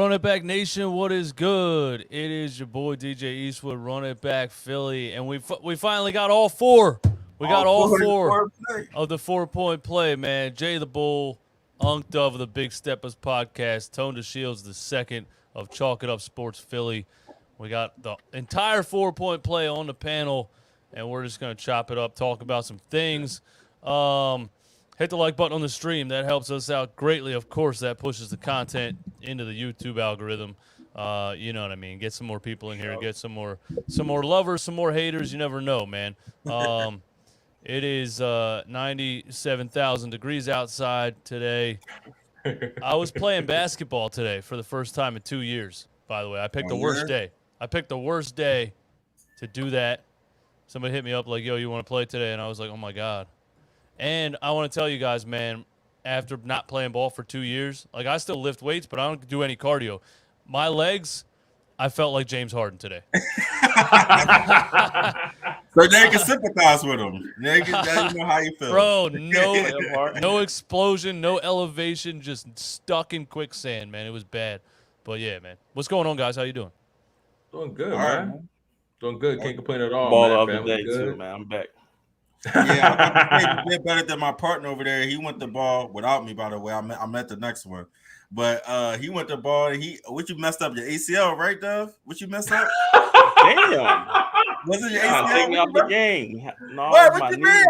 Run It Back Nation, what is good? It is your boy DJ Eastwood, Run It Back Philly, and we finally got all four. We got all four of the 4-point play, man. Jay the Bull, Unc Dove of the Big Steppa Podcast, Tone to Shields the second of Chalk It Up Sports Philly. We got the entire 4-point play on the panel, and we're just going to chop it up, talk about some things. Hit the like button on the stream. That helps us out greatly. Of course, that pushes the content into the YouTube algorithm. You know what I mean? Get some more people in here. Get some more lovers, some more haters. You never know, man. It is 97,000 degrees outside today. I was playing basketball today for the first time in 2 years, by the way. I picked the worst day. I picked the worst day to do that. Somebody hit me up like, yo, you want to play today? And I was like, oh, my God. And I want to tell you guys, man, after not playing ball for 2 years, like I still lift weights, but I don't do any cardio. My legs, I felt like James Harden today. So they can sympathize with him. They know how you feel. Bro, no explosion, no elevation, just stuck in quicksand, man. It was bad. But, yeah, man. What's going on, guys? How you doing? Doing good, man. Doing good. Can't complain at all, Ball man. the other day, too, man. I'm back. Yeah, I did better than my partner over there. He went the ball without me, by the way. I met the next one. But he went the ball, and what you messed up? Your ACL, right, Dove? What you messed up? Damn. Was it your ACL? Take me out the game. No, what you mean?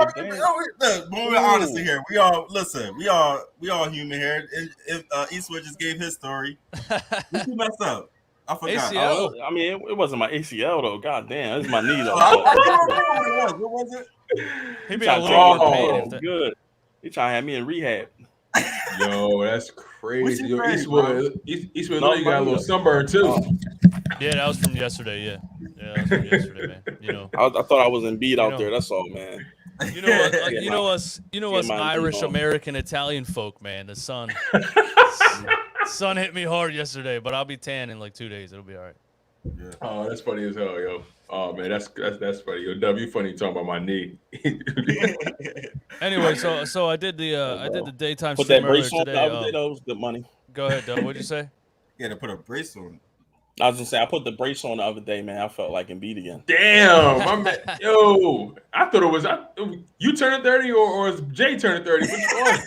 Look, we're honest here. We all human here. If Eastwood just gave his story. What you messed up? I forgot. ACL? I mean, it wasn't my ACL, though. God damn. It's my knee, though. What was it? He be a little more pain. Good. He trying to have me in rehab. Yo, that's crazy. Yo, Eastwood, you got a little sunburn, too. Yeah, that was from yesterday, yeah. Yeah, that was from yesterday, man. You know. I thought I was Embiid out there. That's all, man. You know us Irish, American, Italian folk, man. The sun hit me hard yesterday, but I'll be tan in like 2 days. It'll be all right. Yeah. Oh, that's funny as hell, yo. Oh man, that's funny. Yo, W, funny talking about my knee. Anyway, so I did the daytime put stream that brace earlier on today. the other day. That was good money. Go ahead, Doug. What'd you say? Yeah, to put a brace on. I was gonna say I put the brace on the other day, man. I felt like Embiid again. Damn, my man. Yo, I thought it was you turning 30 or is Jay turning 30? Which one?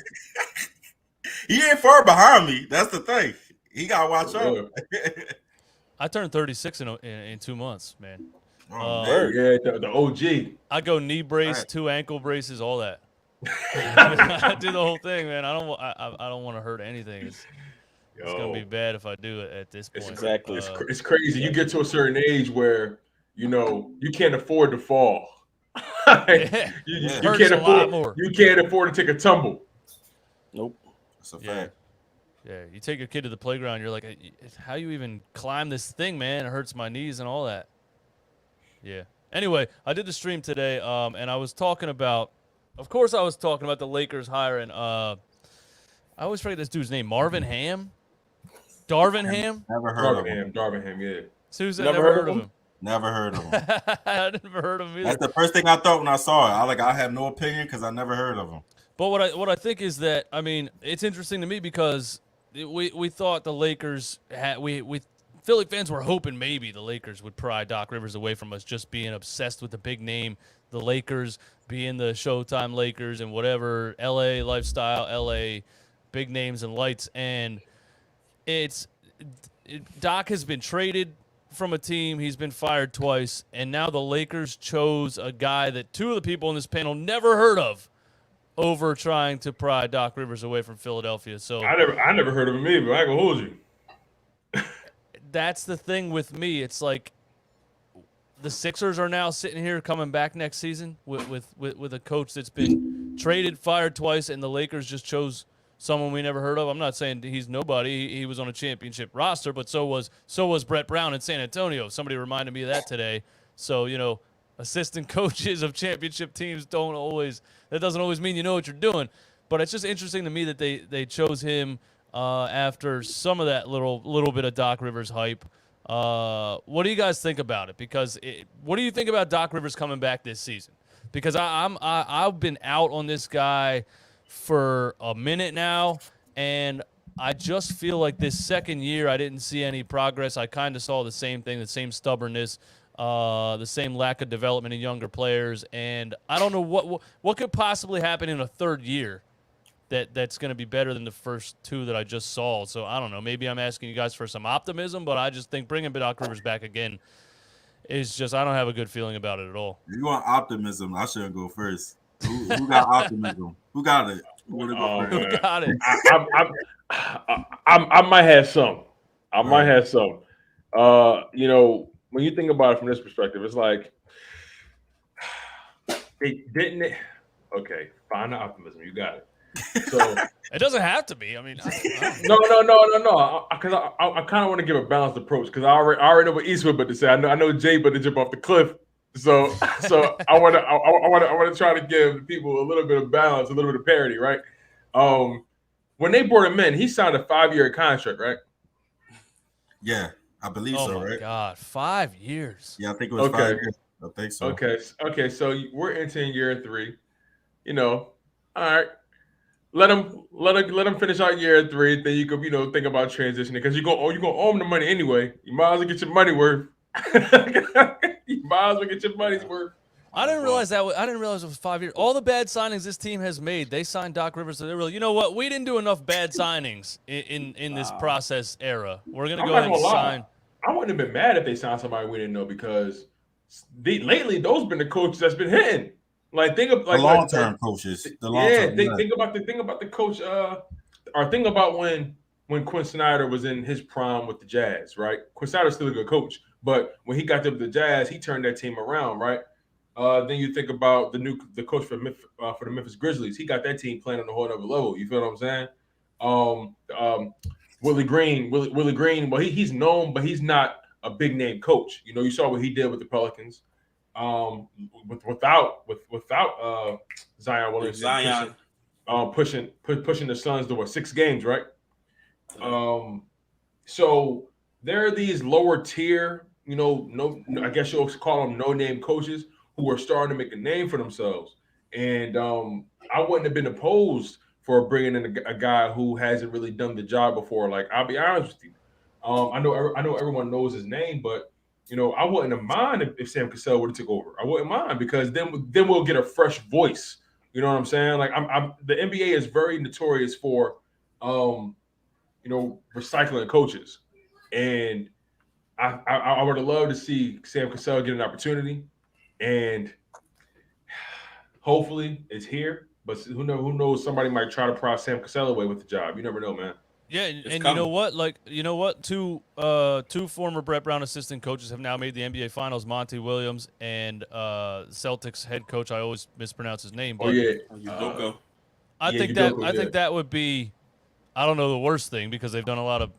He ain't far behind me. That's the thing. He gotta watch out. I turned 36 in 2 months, man. Yeah, the OG. I go knee brace, 2 ankle braces, all that. I do the whole thing, man. I don't want to hurt anything. It's gonna be bad if I do it at this point. Exactly. It's crazy. You get to a certain age where you can't afford to fall. You can't afford to take a tumble. Nope. That's a fact. Yeah, you take your kid to the playground, you're like, how you even climb this thing, man? It hurts my knees and all that. Yeah. Anyway, I did the stream today, and I was talking about, the Lakers hiring, I always forget this dude's name, Marvin Ham? Darvin Ham? Never heard of him. Darvin Ham, yeah. Susan, never heard of him. Never heard of him. I never heard of him either. That's the first thing I thought when I saw it. I have no opinion because I never heard of him. But what I think is that, I mean, it's interesting to me because we thought the Lakers Philly fans were hoping maybe the Lakers would pry Doc Rivers away from us just being obsessed with the big name, the Lakers being the Showtime Lakers and whatever, LA lifestyle, LA big names and lights. And Doc has been traded from a team. He's been fired twice. And now the Lakers chose a guy that 2 of the people in this panel never heard of over trying to pry Doc Rivers away from Philadelphia. So I never heard of him either, but I can hold you. That's the thing with me. It's like the Sixers are now sitting here coming back next season with a coach that's been traded, fired twice, and the Lakers just chose someone we never heard of. I'm not saying he's nobody. He was on a championship roster, but so was Brett Brown in San Antonio. Somebody reminded me of that today. So, assistant coaches of championship teams that doesn't always mean you know what you're doing. But it's just interesting to me that they chose him after some of that little bit of Doc Rivers hype. What do you guys think about it? Because what do you think about Doc Rivers coming back this season? Because I've been out on this guy for a minute now, and I just feel like this second year I didn't see any progress. I kind of saw the same thing, the same stubbornness, the same lack of development in younger players, and I don't know what could possibly happen in a third year that's going to be better than the first two that I just saw. So I don't know. Maybe I'm asking you guys for some optimism, but I just think bringing Doc Rivers back again is just I don't have a good feeling about it at all. If you want optimism, I should go first. Who got optimism? Who got it? Who got it? I might have some. Might have some. You know, when you think about it from this perspective, it's like okay, find the optimism. You got it. So it doesn't have to be. I mean, no. Because I kind of want to give a balanced approach because I already know what Eastwood about to say. I know Jay about to jump off the cliff. So I want to try to give people a little bit of balance, a little bit of parity, right? When they brought him in, he signed a 5-year contract, right? Yeah, I believe so, right? Oh my God, 5 years. Yeah, I think it was 5 years. I think so. Okay. So we're entering year 3. You know, all right. Let him finish out year 3. Then you could think about transitioning because you gonna owe him the money anyway. You might as well get your money worth. You might as well get your money's worth. I didn't realize it was 5 years. All the bad signings this team has made, they signed Doc Rivers. So they were like, you know what? We didn't do enough bad signings in this process era. We're gonna go ahead and sign. I wouldn't have been mad if they signed somebody we didn't know because lately those been the coaches that's been hitting. Like think of the long-term coaches. Think about the coach. Or think about when Quinn Snyder was in his prime with the Jazz, right? Quinn Snyder's still a good coach, but when he got to the Jazz, he turned that team around, right? Then you think about the coach for the Memphis Grizzlies. He got that team playing on a whole other level. You feel what I'm saying? Willie Green. Well, he's known, but he's not a big name coach. You know, you saw what he did with the Pelicans. Without Zion Williamson pushing the Suns to 6 games, right? So there are these lower tier, I guess you'll call them no-name coaches who are starting to make a name for themselves. And I wouldn't have been opposed for bringing in a guy who hasn't really done the job before. Like, I'll be honest with you. I know everyone knows his name, but I wouldn't have mind if Sam Cassell would have took over. I wouldn't mind because then we'll get a fresh voice. You know what I'm saying? Like the NBA is very notorious for, recycling coaches, and I would have loved to see Sam Cassell get an opportunity, and hopefully it's here. But who knows? Somebody might try to pry Sam Cassell away with the job. You never know, man. Yeah, and you know what? Two former Brett Brown assistant coaches have now made the NBA Finals. Monty Williams and Celtics head coach. I always mispronounce his name. But I think that would be, I don't know, the worst thing because they've done a lot of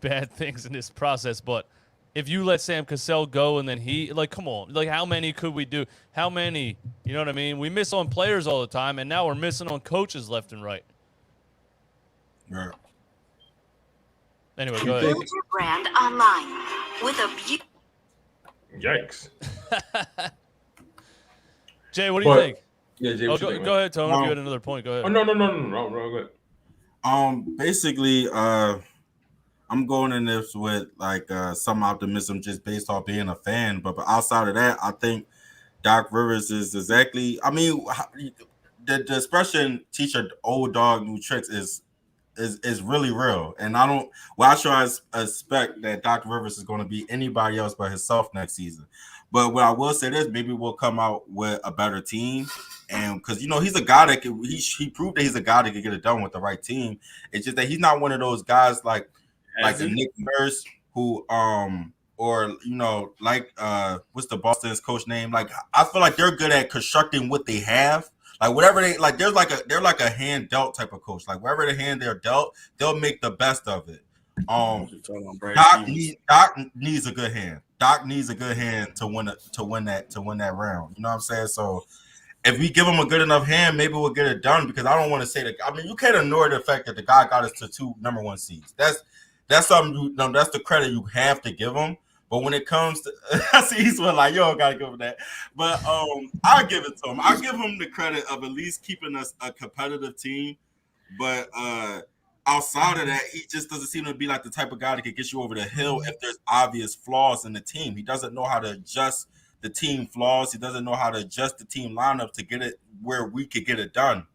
bad things in this process. But if you let Sam Cassell go and then come on, like how many could we do? How many? You know what I mean? We miss on players all the time, and now we're missing on coaches left and right. Right. Anyway, go ahead. Build your brand online with a Yikes. Jay, what do you think? Yeah, Jay, go ahead, Tony. If you had another point, go ahead. Oh, no, go ahead. Basically, I'm going in this with some optimism just based off being a fan. But outside of that, I think Doc Rivers is exactly. I mean, the expression "teach an old dog new tricks" is really real, and I expect that Doc Rivers is going to be anybody else but himself next season. But what I will say is maybe we'll come out with a better team, and because he's a guy that he proved that he's a guy that can get it done with the right team. It's just that he's not one of those guys like the Nick Nurse who what's the Boston's coach name? Like I feel like they're good at constructing what they have. Like whatever they're like a hand dealt type of coach. Like wherever the hand they're dealt, they'll make the best of it. Doc needs a good hand. Doc needs a good hand to win that round. You know what I'm saying? So if we give him a good enough hand, maybe we'll get it done. Because I don't want to say that. I mean, you can't ignore the fact that the guy got us to 2 number 1 seeds. That's something. That's the credit you have to give him. But when it comes to, I see he's like, yo, gotta give him that. But I'll give it to him. I'll give him the credit of at least keeping us a competitive team. But outside of that, he just doesn't seem to be like the type of guy that could get you over the hill if there's obvious flaws in the team. He doesn't know how to adjust the team flaws. He doesn't know how to adjust the team lineup to get it where we could get it done.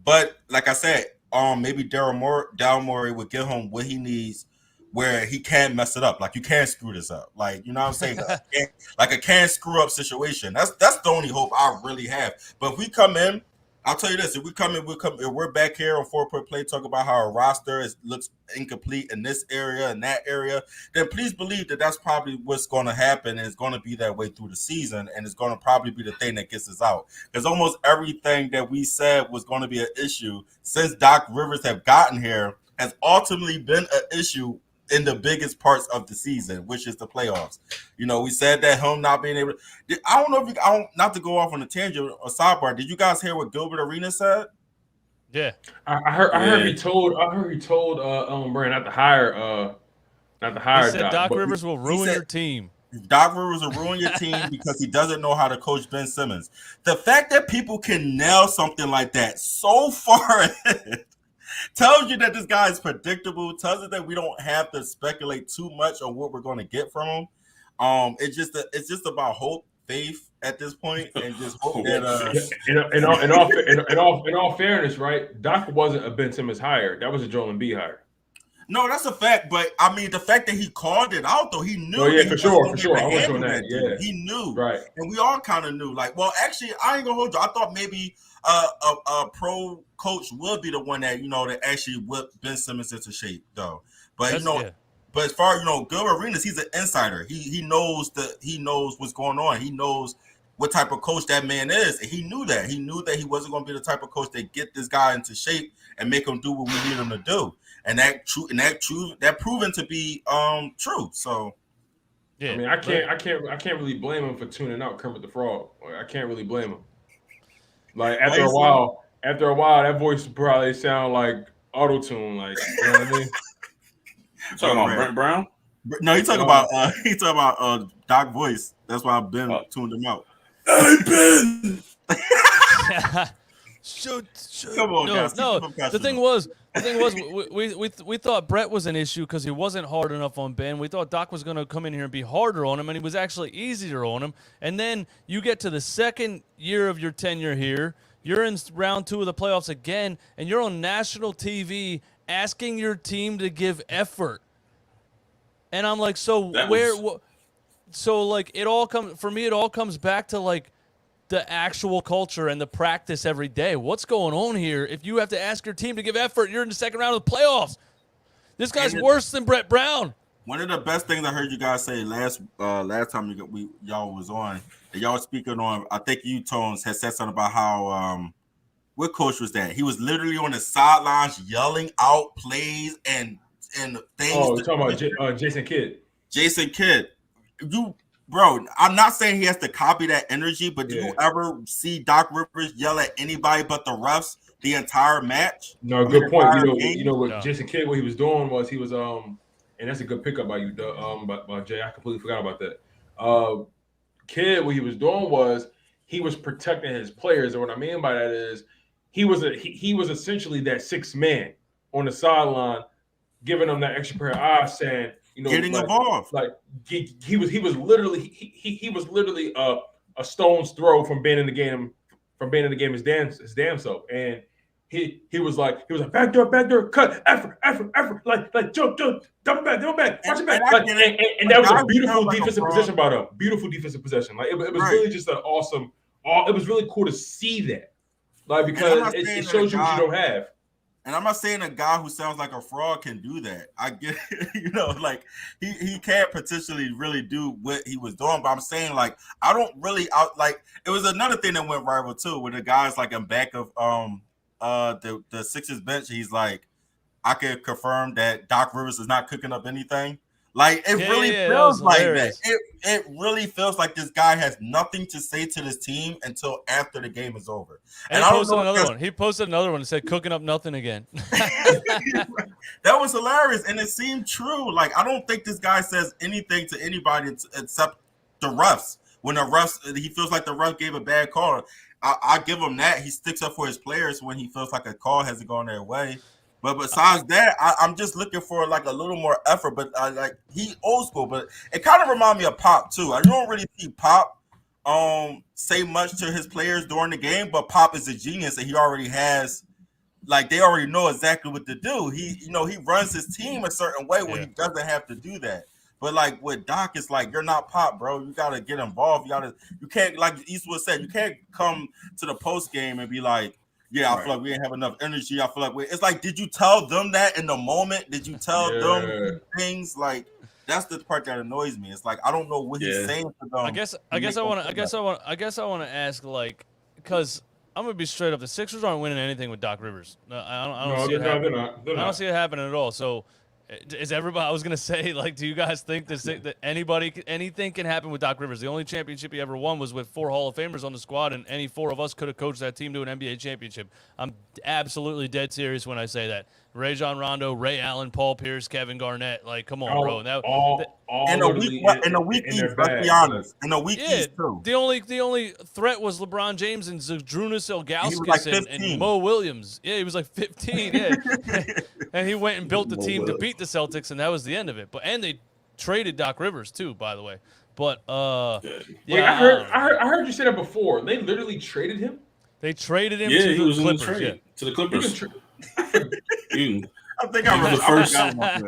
But like I said, maybe Daryl Morey would give him what he needs where he can't mess it up. Like, you can't screw this up. Like, you know what I'm saying? Like a can't screw up situation. That's the only hope I really have. But if we come in, I'll tell you this: if we come in, we're back here on 4-point play, talk about how our roster looks incomplete in this area and that area. Then please believe that that's probably what's going to happen, and it's going to be that way through the season, and it's going to probably be the thing that gets us out. Because almost everything that we said was going to be an issue since Doc Rivers have gotten here has ultimately been an issue in the biggest parts of the season, which is the playoffs. You know, we said that him not being able to, I don't know if not to go off on a tangent or sidebar. Did you guys hear what Gilbert Arenas said? Yeah. I heard he told Brand not to hire He said Doc Rivers will ruin your team. Doc Rivers will ruin your team because he doesn't know how to coach Ben Simmons. The fact that people can nail something like that so far ahead tells you that this guy is predictable, tells us that we don't have to speculate too much on what we're going to get from him. It's just about hope, faith at this point, and just hope that in all fairness, right? Doc wasn't a Ben Simmons hire. That was a Joel Embiid hire. No, that's a fact. But I mean, the fact that he called it out, though, he knew. Oh yeah, for sure. I was on that. Yeah, he knew. Right. And we all kind of knew. Like, well, actually, I ain't gonna hold you. I thought maybe a pro coach will be the one that that actually whip Ben Simmons into shape, though. But but as far Gilbert Arenas, he's an insider. He knows what's going on. He knows what type of coach that man is, and he knew that. He knew that he wasn't going to be the type of coach that get this guy into shape and make him do what we need him to do. And that proven to be true. So yeah, I mean, I can't really blame him for tuning out Kermit the Frog. I can't really blame him. Like after a while, that voice probably sound like auto-tune, like, you know what I mean? You talking about Brent Brown? No, he talking about Doc voice. That's why I've been tuned him out. Hey Ben. Shoot. Come on, guys. No. The thing was, we thought Brett was an issue because he wasn't hard enough on Ben. We thought Doc was going to come in here and be harder on him, and he was actually easier on him. And then you get to the second year of your tenure here. You're in round 2 of the playoffs again, and you're on national TV asking your team to give effort. And I'm like, it all comes back to like the actual culture and the practice every day. What's going on here? If you have to ask your team to give effort, you're in the second round of the playoffs. This guy's worse than Brett Brown. One of the best things I heard you guys say last time y'all was on, y'all speaking on, I think you Tones had said something about how what coach was that? He was literally on the sidelines yelling out plays and things. Oh, you're talking about Jason Kidd. Jason Kidd. Bro, I'm not saying he has to copy that energy, but do you ever see Doc Rivers yell at anybody but the refs the entire match? No, good point. You know what Jason Kidd, what he was doing was he was and that's a good pickup by you, by Jay. I completely forgot about that. Kidd, what he was doing was he was protecting his players, and what I mean by that is he was essentially that sixth man on the sideline, giving them that extra pair of eyes, saying, getting involved. Like he was literally a stone's throw from being in the game his damn self. And he was like back door, cut, effort, like jump, double back, watch it back. And that was a beautiful defensive possession by them. Beautiful defensive possession. Like it was really just an awesome. It was really cool to see that, like, because it shows you what you don't have. And I'm not saying a guy who sounds like a fraud can do that. I get, like he can't potentially really do what he was doing. But I'm saying, like, I don't really it was another thing that went viral too, where the guy's like in back of the Sixers bench. He's like, I can confirm that Doc Rivers is not cooking up anything. Like it really feels like that. It really feels like this guy has nothing to say to this team until after the game is over. And he posted another one and said, "Cooking up nothing again." That was hilarious, and it seemed true. Like I don't think this guy says anything to anybody except the refs. When the refs, he feels like the ref gave a bad call. I give him that. He sticks up for his players when he feels like a call hasn't gone their way. But besides that, I'm just looking for like a little more effort. But like he old school, but it kind of reminds me of Pop too. I don't really see Pop say much to his players during the game, but Pop is a genius and he already has. Like they already know exactly what to do. He runs his team a certain way where he doesn't have to do that. But like with Doc, it's like you're not Pop, bro. You gotta get involved. You can't, like Eastwood said, you can't come to the post game and be like, I feel like we didn't have enough energy. I feel like it's like, did you tell them that in the moment? Did you tell them things? Like that's the part that annoys me. It's like I don't know what he's saying to them. I guess I want to ask, like, because I'm gonna be straight up. The Sixers aren't winning anything with Doc Rivers. I don't see it happening. I don't see it happening at all. So, is everybody? I was gonna say, like, do you guys think that anything can happen with Doc Rivers? The only championship he ever won was with 4 Hall of Famers on the squad, and any 4 of us could have coached that team to an NBA championship. I'm absolutely dead serious when I say that. Rajon Rondo, Ray Allen, Paul Pierce, Kevin Garnett. Like, come on, bro. In the weak East, let's be honest. In the weak East too. The only threat was LeBron James and Zdrunas Ilgauskas and Mo Williams. Yeah, he was like 15. Yeah, and he went and built the team to beat the Celtics, and that was the end of it. And they traded Doc Rivers too, by the way. But wait, I heard you say that before. They literally traded him. They traded him to the Clippers. To the Clippers. I think I remember. First.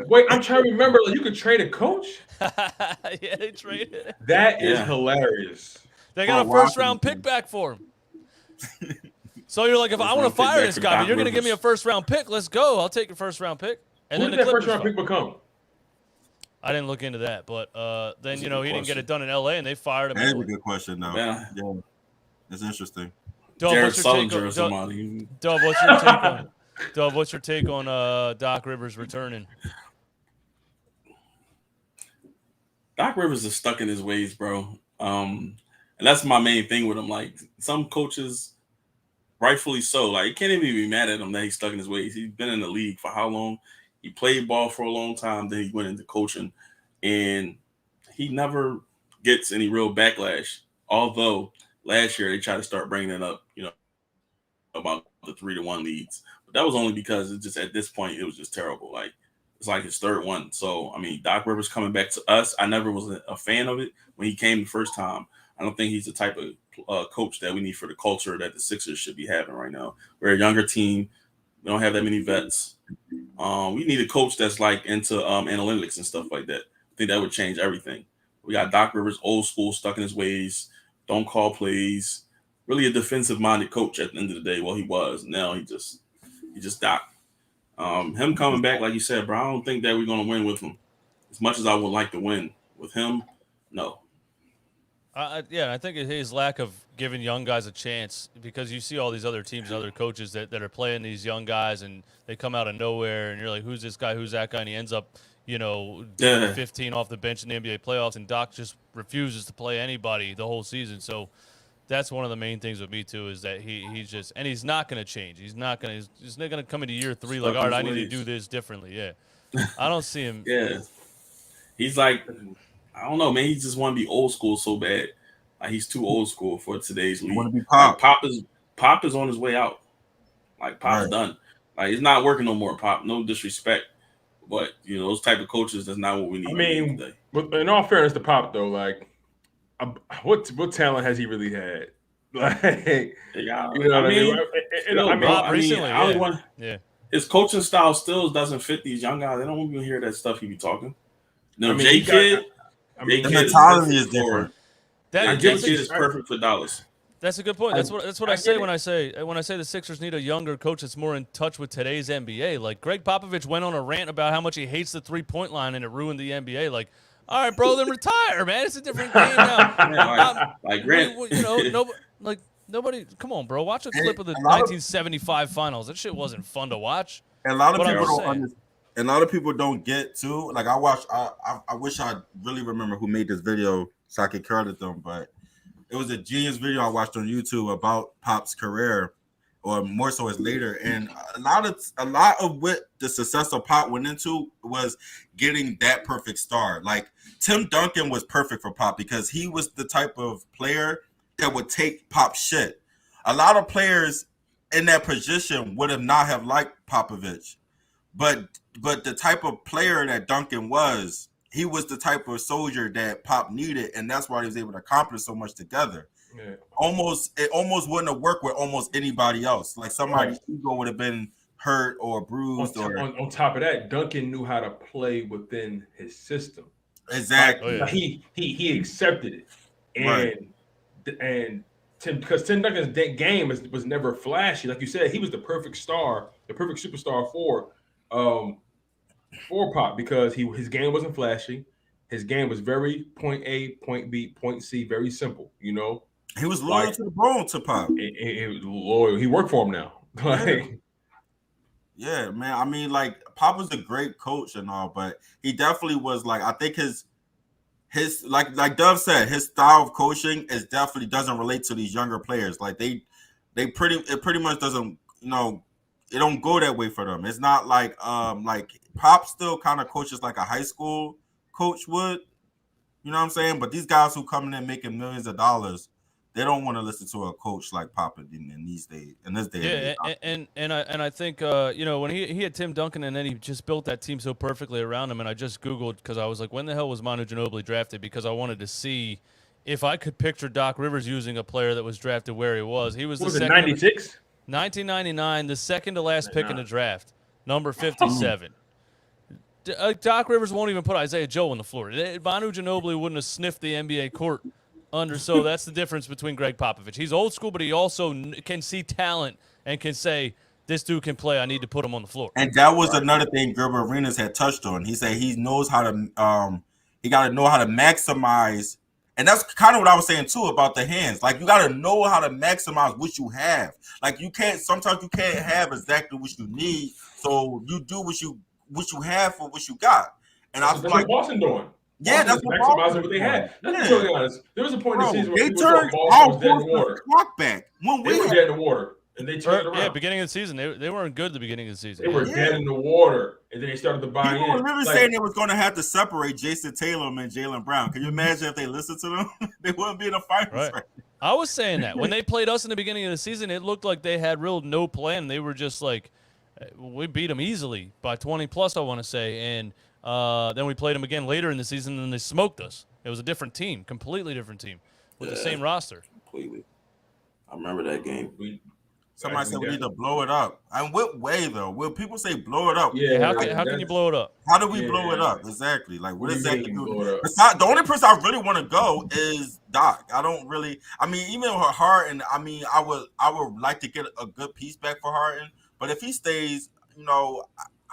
Wait, I'm trying to remember. Like, you could trade a coach. Yeah, they traded. That is hilarious. They got a first-round pick back for him. So you're like, if I want to fire this guy, but you're going to give me a first-round pick, let's go. I'll take your first-round pick. And Who did that first-round pick become? I didn't look into that, but then he didn't get it done in L.A. and they fired him. That's a good question, though. Yeah, that's interesting. Jared Sullinger or somebody. Dub, what's your take on Doc Rivers returning? Doc Rivers is stuck in his ways, bro. And that's my main thing with him. Like, some coaches, rightfully so, like, you can't even be mad at him that he's stuck in his ways. He's been in the league for how long? He played ball for a long time, then he went into coaching, and he never gets any real backlash. Although last year they tried to start bringing it up, about the 3-1 leads. But that was only because it just, at this point, it was just terrible. Like, it's like his third one. So, I mean, Doc Rivers coming back to us, I never was a fan of it when he came the first time. I don't think he's the type of coach that we need for the culture that the Sixers should be having right now. We're a younger team. We don't have that many vets. We need a coach that's like into analytics and stuff like that. I think that would change everything. We got Doc Rivers, old school, stuck in his ways, don't call plays. Really a defensive-minded coach at the end of the day. Well, he was. Now he just Doc. Him coming back, like you said, bro, I don't think that we're going to win with him. As much as I would like to win with him, no. I think his lack of giving young guys a chance, because you see all these other teams and other coaches that are playing these young guys, and they come out of nowhere, and you're like, who's this guy, who's that guy, and he ends up, 15 off the bench in the NBA playoffs, and Doc just refuses to play anybody the whole season. So that's one of the main things with me too, is that he's just, and he's not going to change. He's not going to come into year 3 like, all right, I need to do this differently. Yeah, I don't see him. Yeah, he's like, I don't know, man. He just want to be old school so bad. Like, he's too old school for today's league. Want to be Pop? Like, Pop is on his way out. Like, Pop's done. Like, he's not working no more. Pop, no disrespect, but those type of coaches, that's not what we need. I mean, today. In all fairness to Pop, though, like, what talent has he really had? Like, his coaching style still doesn't fit these young guys. They don't even hear that stuff he be talking. The mentality is different. That Kid is perfect for Dallas. That's a good point. That's what I say when I say the Sixers need a younger coach that's more in touch with today's NBA. Like, Greg Popovich went on a rant about how much he hates the 3-point line and it ruined the NBA. Like, all right, bro, then retire, man. It's a different game now. Nobody. Come on, bro. Watch a clip of the 1975 finals. That shit wasn't fun to watch. And a lot of people don't understand. And a lot of people don't get too. Like, I watched. I wish I really remember who made this video so I could credit them, but it was a genius video I watched on YouTube about Pop's career, or more so as later. And a lot of what the success of Pop went into was getting that perfect start. Like, Tim Duncan was perfect for Pop because he was the type of player that would take Pop's shit. A lot of players in that position would have not have liked Popovich. but the type of player that Duncan was, he was the type of soldier that Pop needed, and that's why he was able to accomplish so much together. Yeah. It almost wouldn't have worked with almost anybody else. Like somebody's ego would have been hurt or bruised. On top of that, Duncan knew how to play within his system. Exactly. Like, he accepted it, and because Tim Duncan's game was never flashy. Like you said, he was the perfect star, the perfect superstar for Pop, because his game wasn't flashy. His game was very point A, point B, point C, very simple. You know. He was loyal to the bone to Pop. He was loyal. He worked for him now. Yeah, man. I mean, like, Pop was a great coach and all, but he definitely was like, I think his like Dove said, his style of coaching is definitely doesn't relate to these younger players. Like it pretty much doesn't, you know, it don't go that way for them. It's not like Pop still kind of coaches like a high school coach would, you know what I'm saying? But these guys who come in making millions of dollars, they don't want to listen to a coach like Pop in these days, in this day. Yeah, and I think you know, when he had Tim Duncan, and then he just built that team so perfectly around him. And I just Googled, because I was like, when the hell was Manu Ginobili drafted? Because I wanted to see if I could picture Doc Rivers using a player that was drafted where he was. He was the second 96, 1999, the second to last pick in the draft, number 57. Doc Rivers won't even put Isaiah Joe on the floor. Manu Ginobili wouldn't have sniffed the NBA court. So that's the difference between Greg Popovich. He's old school, but he also can see talent and can say, this dude can play. I need to put him on the floor. And that was another thing Gilbert Arenas had touched on. He said he knows how to he got to know how to maximize. And that's kind of what I was saying too about the hands. Like, you got to know how to maximize what you have. Like, sometimes you can't have exactly what you need. So you do what you have for what you got. And I was like, Boston doing. Yeah, that's maximizing what they had. Let's be totally honest. There was a point in the season where they turned all dead in the water. Clock back when they were dead in the water, and they turned around. Yeah, beginning of the season, they weren't good at the beginning of the season. They were dead in the water, and then they started to buy in. People were literally saying they was going to have to separate Jason Tatum and Jaylen Brown. Can you imagine if they listened to them? They wouldn't be in the finals. Right. I was saying that when they played us in the beginning of the season, it looked like they had no plan. They were just like, we beat them easily by 20 plus, I want to say, and. Then we played them again later in the season, and they smoked us. It was a different team, completely different team, with the same roster. Completely. I remember that game. Somebody said we need to blow it up. And what way, though? Will people say blow it up? Yeah. How can you blow it up? How do we blow it up? Exactly. Like, what exactly do? The only person I really want to go is Doc. I don't really. I mean, even with Harden. I mean, I would like to get a good piece back for Harden. But if he stays, you know.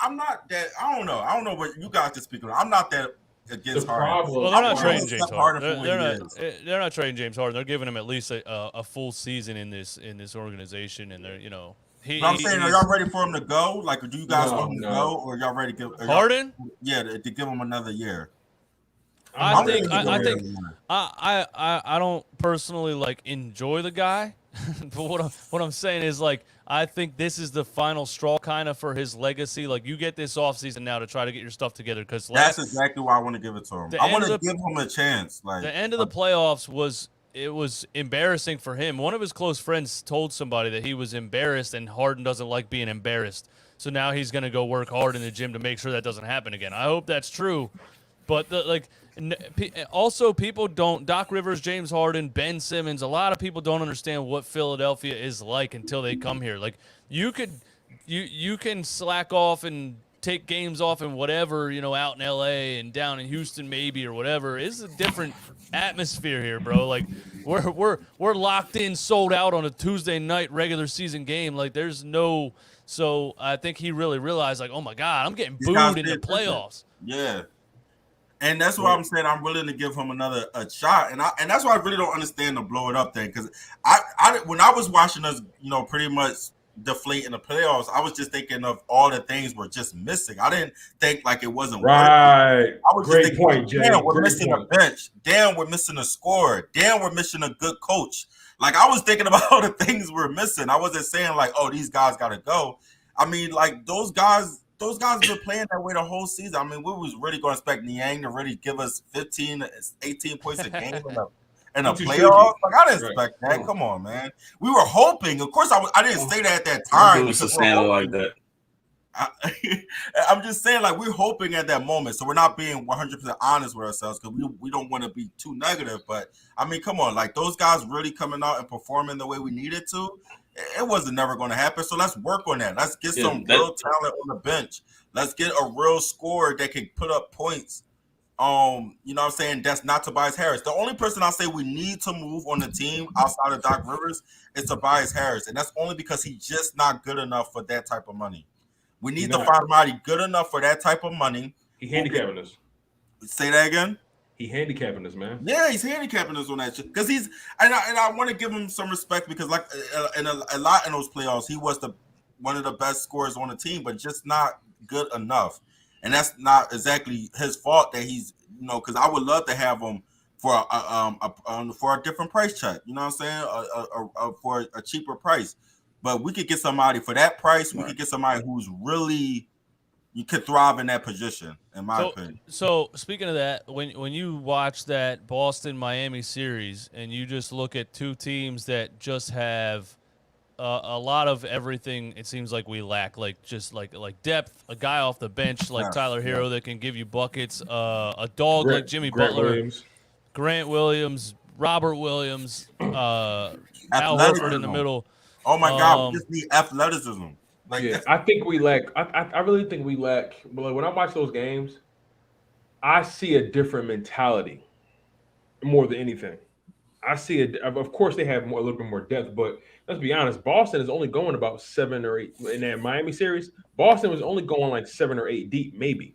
I'm not that. I don't know what you guys can speak on. I'm not that against Harden. Well, they're not trading James Harden. They're not trading James Harden. They're giving him at least a full season in this organization, and they're I'm saying, are y'all ready for him to go? Like, do you guys want him to go, or y'all ready to give Harden? Yeah, to give him another year. I don't personally enjoy the guy, but what I'm saying is I think this is the final straw kind of for his legacy. Like, you get this offseason now to try to get your stuff together, because that's exactly why I want to give it to him. I want to give him a chance. Like, the end of the playoffs was embarrassing for him. One of his close friends told somebody that he was embarrassed, and Harden doesn't like being embarrassed. So now he's going to go work hard in the gym to make sure that doesn't happen again. I hope that's true. But also, people don't. Doc Rivers, James Harden, Ben Simmons. A lot of people don't understand what Philadelphia is like until they come here. Like, you can slack off and take games off and whatever, out in LA and down in Houston maybe or whatever. It's a different atmosphere here, bro. Like, we're locked in, sold out on a Tuesday night regular season game. Like, there's no. So I think he really realized, like, oh my God, I'm getting booed in the playoffs. Yeah. And that's why I'm saying I'm willing to give him a shot, and that's why I really don't understand the blow it up thing, because I when I was watching us, pretty much deflate in the playoffs, I was just thinking of all the things we're just missing. I didn't think like it wasn't right. Working. I was Great just thinking, point, Jay. Damn, we're missing a bench. Damn, we're missing a scorer. Damn, we're missing a good coach. Like, I was thinking about all the things we're missing. I wasn't saying like, oh, these guys got to go. I mean, like, those guys have been playing that way the whole season. I mean, we was really going to expect Niang to really give us 15, 18 points a game in a playoff. Like, I didn't expect that. Come on, man. We were hoping. Of course, I didn't say that at that time. It was a like that. I'm just saying, like, we're hoping at that moment, so we're not being 100% honest with ourselves because we don't want to be too negative. But I mean, come on, like those guys really coming out and performing the way we needed to, it wasn't never going to happen. So let's work on that. Let's get some real talent on the bench. Let's get a real scorer that can put up points. You know what I'm saying? That's not Tobias Harris. The only person I say we need to move on the team outside of Doc Rivers is Tobias Harris, and that's only because he's just not good enough for that type of money. We need to find somebody good enough for that type of money. He handicapping us. Say that again. He handicapping us, man. Yeah, he's handicapping us on that shit. Because he's and I want to give him some respect because like in a lot in those playoffs, he was one of the best scorers on the team, but just not good enough. And that's not exactly his fault that he's because I would love to have him for a different price check. You know what I'm saying? For a cheaper price. But we could get somebody for that price. We could get somebody who's really you could thrive in that position, in my opinion. So speaking of that, when you watch that Boston-Miami series and you just look at two teams that just have a lot of everything, it seems like we lack, like depth, a guy off the bench like Tyler Hero that can give you buckets, a dog like Jimmy Butler, Grant Williams, Robert Williams, Al Horford in the middle. Oh my God, we just need athleticism. I think we lack. I really think we lack. But when I watch those games, I see a different mentality more than anything. I see it. Of course, they have a little bit more depth, but let's be honest. Boston is only going about 7 or 8 in that Miami series. Boston was only going like 7 or 8 deep, maybe.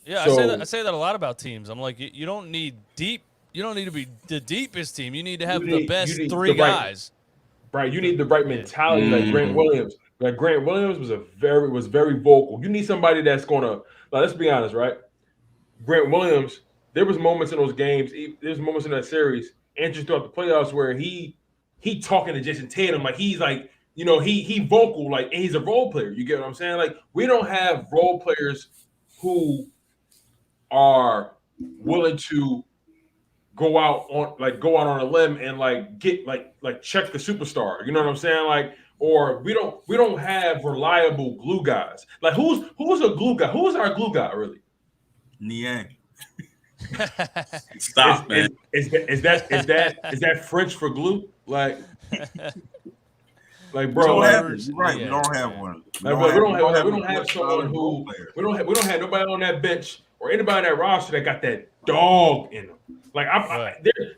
Yeah, so, I say that a lot about teams. I'm like, you don't need deep. You don't need to be the deepest team. You need to have the best 3 guys. Right, you need the right mentality, like Grant Williams. Like Grant Williams was very vocal. You need somebody that's gonna. Let's be honest, right? Grant Williams. There was moments in those games. There's moments in that series, and just throughout the playoffs, where he talking to Jason Tatum, like he's like, he vocal, like, and he's a role player. You get what I'm saying? Like we don't have role players who are willing to go out on a limb and get check the superstar. You know what I'm saying? Like, or we don't have reliable glue guys. Like who's a glue guy? Who's our glue guy really? Niang. Stop, man. Is that French for glue? Like bro, we don't have one. We don't have someone who we don't have nobody on that bench or anybody on that roster that got that dog in them. Like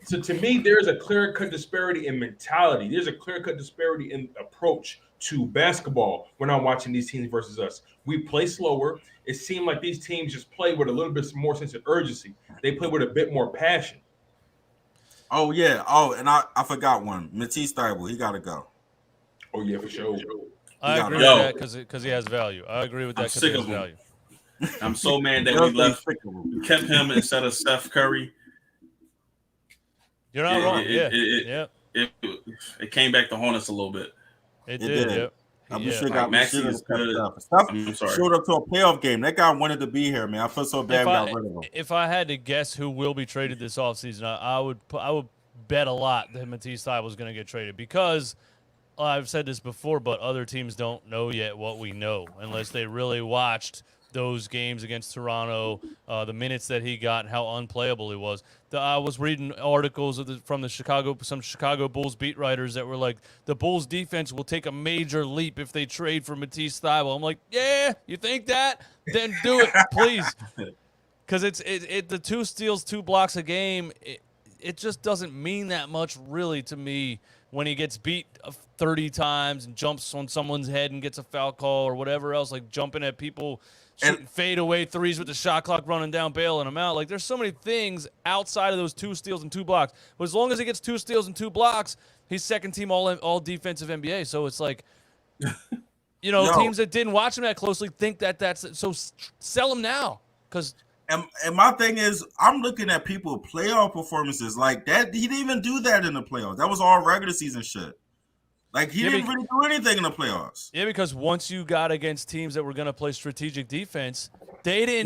so to me, there's a clear-cut disparity in mentality. There's a clear-cut disparity in approach to basketball when I'm watching these teams versus us. We play slower. It seemed like these teams just play with a little bit more sense of urgency. They play with a bit more passion. Oh yeah. Oh, and I forgot one. Matisse Thybulle, he got to go. Oh yeah, for sure. I agree with that because he has value. I agree with that because he has value. I'm so mad that we kept him instead of Steph Curry. You're not wrong. It came back to haunt us a little bit. It did. Yep. I'm sure got Maxey is good. Showed up to a playoff game. That guy wanted to be here, man. I feel so bad we got rid of him. If I had to guess who will be traded this offseason, I would bet a lot that Matisse Thybulle was going to get traded because I've said this before, but other teams don't know yet what we know unless they really watched those games against Toronto, the minutes that he got, and how unplayable he was. I was reading articles from some Chicago Bulls beat writers that were like, the Bulls defense will take a major leap if they trade for Matisse Thybulle. I'm like, yeah, you think that? Then do it, please. Because the 2 steals, 2 blocks a game, it just doesn't mean that much really to me when he gets beat 30 times and jumps on someone's head and gets a foul call or whatever else, like jumping at people, shooting fadeaway threes with the shot clock running down, bailing them out. Like, there's so many things outside of those 2 steals and 2 blocks. But as long as he gets 2 steals and 2 blocks, he's second team all defensive NBA. So it's like, teams that didn't watch him that closely think that's so. Sell him now, because. And my thing is, I'm looking at people playoff performances like that. He didn't even do that in the playoffs. That was all regular season shit. Like, he didn't really do anything in the playoffs. Yeah, because once you got against teams that were going to play strategic defense, they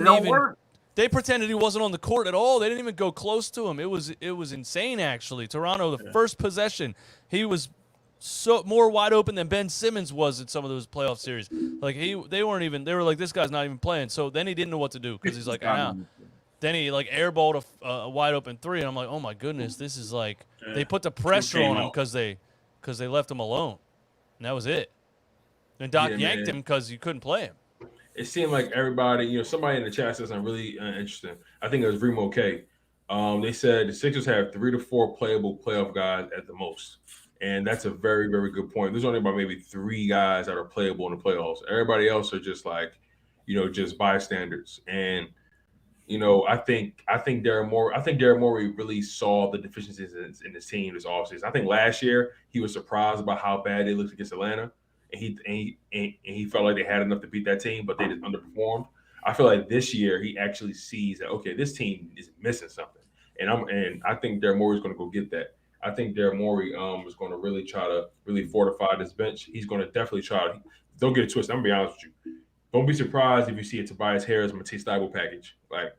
pretended he wasn't on the court at all. They didn't even go close to him. It was insane, actually. Toronto, the first possession, he was so more wide open than Ben Simmons was in some of those playoff series. Like they were like, this guy's not even playing. So then he didn't know what to do because he's like, Then he like airballed a wide open three, and I'm like, oh my goodness, this is like they put the pressure on him because they left him alone, and that was it. And Doc yanked him because you couldn't play him. It seemed like everybody, somebody in the chat said something really interesting. I think it was Remo K. They said the Sixers have 3 to 4 playable playoff guys at the most. And that's a very, very good point. There's only about maybe 3 guys that are playable in the playoffs. Everybody else are just like, just bystanders. And, I think Daryl Morey really saw the deficiencies in his team this offseason. I think last year he was surprised about how bad they looked against Atlanta. And he felt like they had enough to beat that team, but they just underperformed. I feel like this year he actually sees that, okay, this team is missing something. And I think Daryl Morey is going to go get that. I think Daryl Morey is going to really try to really fortify this bench. He's going to definitely try to. Don't get it twisted. I'm going to be honest with you. Don't be surprised if you see a Tobias Harris Matisse Thybulle package. Like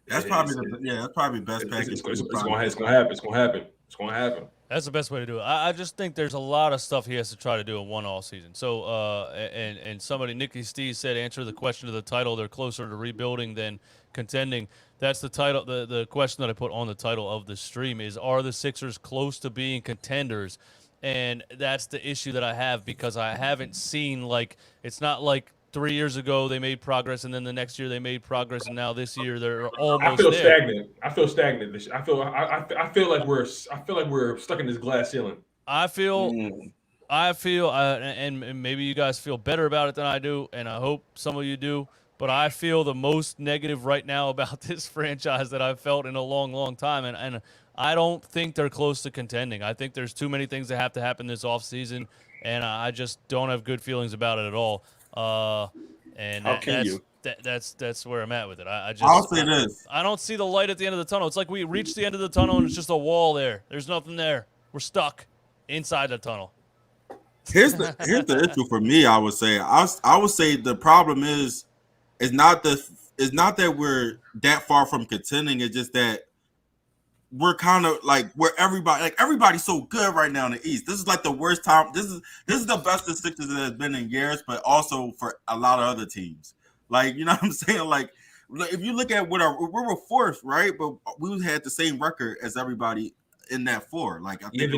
that's probably the best package. It's going to happen. It's going to happen. That's the best way to do it. I just think there's a lot of stuff he has to try to do in one all season. So, and somebody, Nicky Steve said, answer the question of the title. They're closer to rebuilding than contending. That's the title. The question that I put on the title of the stream is, are the Sixers close to being contenders? And that's the issue that I have because I haven't seen, it's not like 3 years ago they made progress, and then the next year they made progress, and now this year they're almost there. Stagnant. I feel stagnant. I feel like we're stuck in this glass ceiling. I feel, and maybe you guys feel better about it than I do, and I hope some of you do. But I feel the most negative right now about this franchise that I've felt in a long, long time, and I don't think they're close to contending. I think there's too many things that have to happen this offseason, and I just don't have good feelings about it at all. And that's where I'm at with it. I'll say this. I don't see the light at the end of the tunnel. It's like we reached the end of the tunnel and it's just a wall there. There's nothing there. We're stuck inside the tunnel. Here's the issue for me. I would say the problem is not that we're that far from contending. It's just that we're kind of like where everybody's so good right now in the East. This is like the worst time. This is the best the Sixers has been in years, but also for a lot of other teams. Like, you know what I'm saying? Like, if you look at we were fourth, right? But we had the same record as everybody in that 4. Like, I think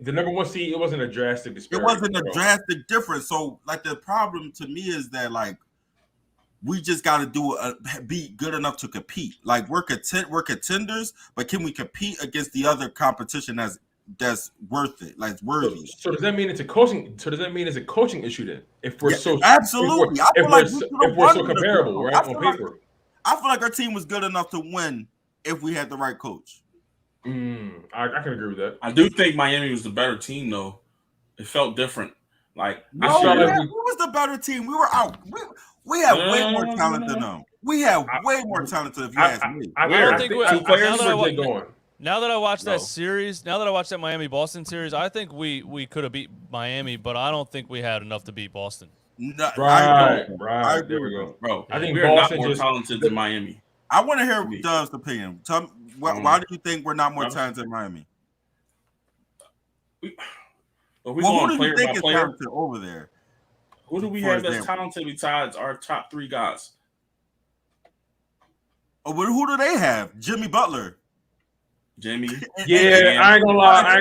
the number 1 seed, it wasn't a drastic disparity. It wasn't a drastic difference. So, like, the problem to me is that, like, we just got to be good enough to compete. Like, we're contenders, but can we compete against the other competition that's worth it, like worthy? So does that mean it's a coaching? So does that mean it's a coaching issue then? If we're absolutely, if we're so comparable, right, on paper. I feel like our team was good enough to win if we had the right coach. I can agree with that. I do think Miami was the better team, though. It felt different. Like, we was the better team. We were out. We had way more talent than them. We had way more talent than if you ask me. Now that I watched that series, now that I watched that Miami-Boston series, I think we could have beat Miami, but I don't think we had enough to beat Boston. No, right. There we go. Bro, I think we're not more talented than Miami. I want to hear Dove's opinion. Tell me, why do you think we're not more talented than Miami? We who do you think is talented over there? Who do we have that's talented besides our top 3 guys? Oh, well, who do they have? Jimmy Butler. Jimmy. Yeah, I ain't gonna lie,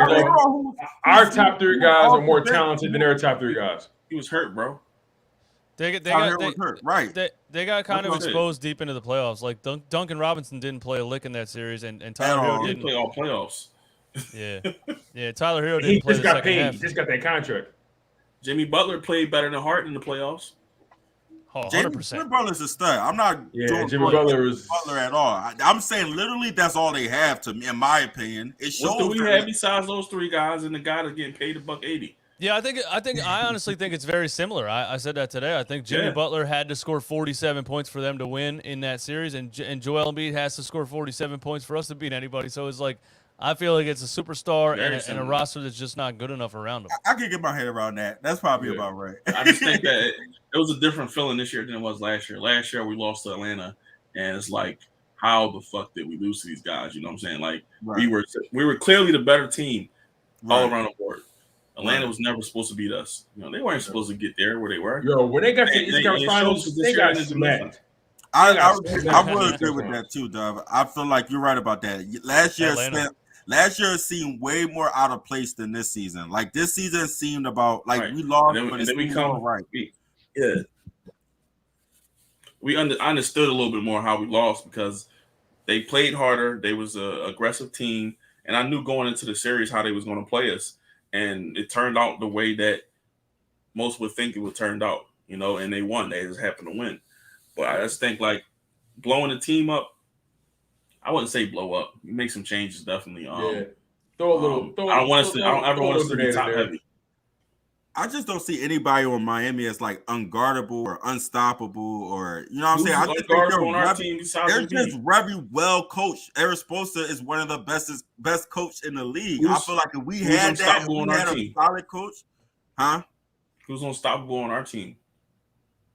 though. Our top 3 guys are more talented than their top 3 guys. He was hurt, bro. They got hurt, right? They got kind of exposed deep into the playoffs. Like Duncan Robinson didn't play a lick in that series, and Tyler Hero didn't play all playoffs. Yeah. Tyler Hero didn't play the second half. He just got that contract. Jimmy Butler played better than Harden in the playoffs. 100%. Jimmy Butler's a stud. I'm not doing Jimmy Butler at all. I'm saying literally that's all they have to me, in my opinion. It shows. What do we have besides those 3 guys and the guy that's getting paid $180? Yeah, I honestly think it's very similar. I said that today. I think Jimmy Butler had to score 47 points for them to win in that series, and Joel Embiid has to score 47 points for us to beat anybody. So it's like, I feel like it's a superstar and a roster that's just not good enough around him. I can get my head around that. That's probably about right. I just think that it was a different feeling this year than it was last year. Last year we lost to Atlanta, and it's like, how the fuck did we lose to these guys? You know what I'm saying? Like, we were clearly the better team all around the board. Atlanta was never supposed to beat us. You know, they weren't supposed to get there where they were. Yo, when they got to the East Conference Finals, they got smacked. I would agree with that too, Dove. I feel like you're right about that. Last year seemed way more out of place than this season. Like this season seemed about like we lost, but then we come right. We understood a little bit more how we lost because they played harder. They was an aggressive team, and I knew going into the series how they was going to play us, and it turned out the way that most would think it would turn out. You know, and they won. They just happened to win. But I just think like blowing the team up. I wouldn't say blow up. Make some changes, definitely. Throw a little. I don't ever want us to be top heavy. I just don't see anybody on Miami as like unguardable or unstoppable, or you know what I'm saying. I just think they're just very well coached. Erik Spoelstra is one of the best coach in the league. I feel like if we had that, we had a solid coach, Who's unstoppable on our team?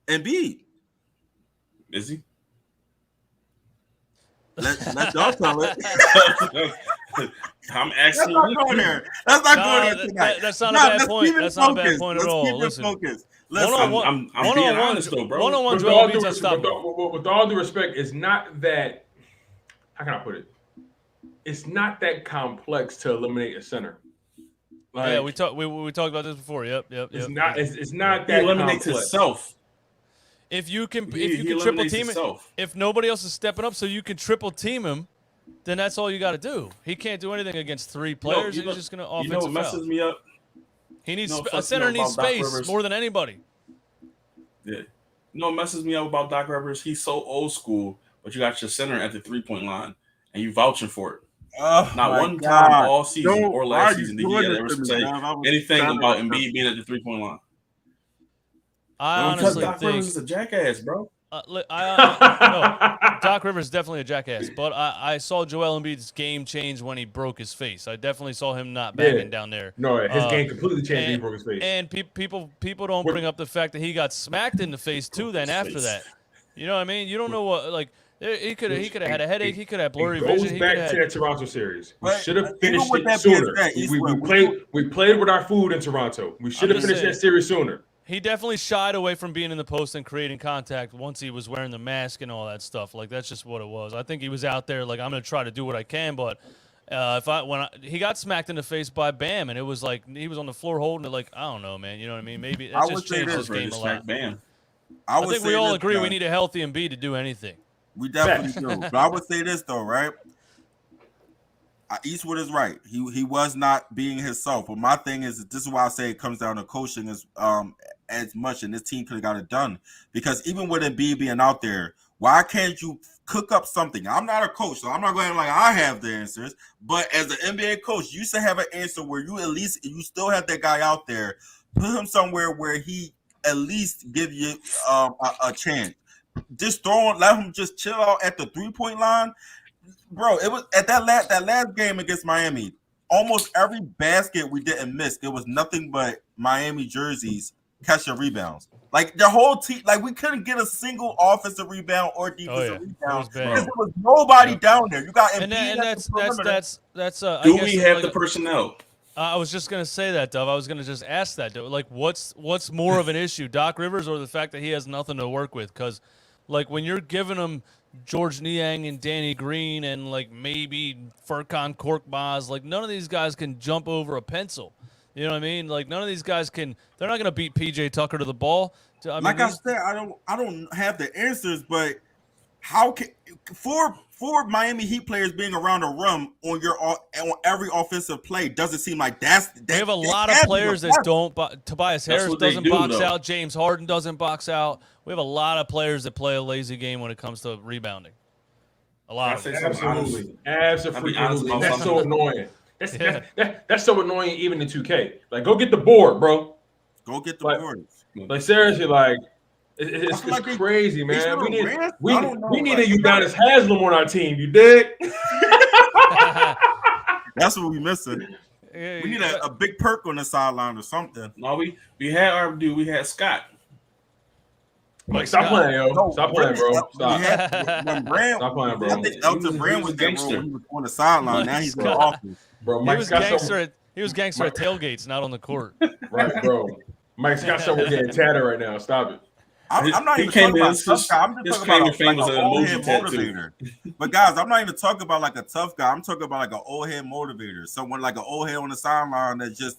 Embiid. Is he? Let y'all tell it. I'm asking you. That's not going there tonight. That's not a bad point. That's not a bad point at all. Listen, I'm being honest though, bro. One-on-one Joel Embiid's unstoppable. With all due respect, it's not that. How can I put it? It's not that complex to eliminate a center. Like, we talked about this before. Yep. It's not that he eliminates complex. Himself. If you can triple team him, if nobody else is stepping up, so you can triple team him, then that's all you got to do. He can't do anything against three players. He's just going to offensive foul. You know what messes me up? He needs a center needs space more than anybody. Yeah. You know what messes me up about Doc Rivers? He's so old school, but you got your center at the 3-point line, and you vouching for it. Not one time all season or last season did he ever say anything about Embiid being at the 3-point line. I honestly Doc think Rivers is a jackass, bro. No, Doc Rivers is definitely a jackass, but I saw Joel Embiid's game change when he broke his face. I definitely saw him not backing down there. No, his game completely changed when he broke his face. And people don't bring up the fact that he got smacked in the face too. Then after that, you know what I mean? You don't know what like. He could have had a headache. He could have blurry vision. Goes back to that Toronto series. We should have finished it sooner. We played with our food in Toronto. We should have finished that series sooner. He definitely shied away from being in the post and creating contact once he was wearing the mask and all that stuff. Like that's just what it was. I think he was out there like I'm going to try to do what I can, but he got smacked in the face by Bam, and it was like he was on the floor holding it like I don't know, man. You know what I mean? Maybe that just changed his game a lot. Bam. I think we all agree we need a healthy Embiid to do anything. We definitely do. But I would say this though, right? Eastwood is right. He was not being himself. But my thing is, this is why I say it comes down to coaching as much, and this team could have got it done. Because even with Embiid being out there, why can't you cook up something? I'm not a coach, so I'm not going to like I have the answers. But as an NBA coach, you should have an answer where you still have that guy out there. Put him somewhere where he at least give you a chance. Just let him just chill out at the 3-point line. Bro, it was at that last game against Miami. Almost every basket we didn't miss. There was nothing but Miami jerseys catching rebounds. Like the whole team, like we couldn't get a single offensive rebound or defensive rebound because there was nobody down there. You got Embiid and that's. Do we have the personnel? I was just gonna say that, Dove. I was gonna just ask that. Like, what's more of an issue, Doc Rivers or the fact that he has nothing to work with? Because, like, when you're giving him George Niang and Danny Green and like maybe Furkan Korkmaz, like none of these guys can jump over a pencil. You know what I mean? Like none of these guys can. They're not gonna beat PJ Tucker to the ball. I said, I don't have the answers, but how can for Miami Heat players being around the rim on every offensive play doesn't seem like they have a lot of players that don't. Tobias Harris doesn't box out. James Harden doesn't box out. We have a lot of players that play a lazy game when it comes to rebounding. A lot of them. Absolutely. That's so annoying. That's so annoying even in 2K. Like, go get the board, bro. Go get the board. Like, seriously, like, it's crazy, man. We need a Udonis Haslem on our team. You dig? That's what we missing. We need a big perk on the sideline or something. No, we had our dude. We had Scott. Like, stop playing, yo. No, stop playing, bro. Stop. Stop playing, bro. I think Elton Brand was there when he was on the sideline. Now he's in the office. Bro, he was gangster He was gangster at tailgates, not on the court. Right, bro. Mike Scott somewhere getting tatted right now. Stop it. I'm not even talking about a tough guy. I'm just talking about like an old head motivator. But guys, I'm not even talking about like a tough guy. I'm talking about like an old head motivator. Someone like an old head on the sideline that just,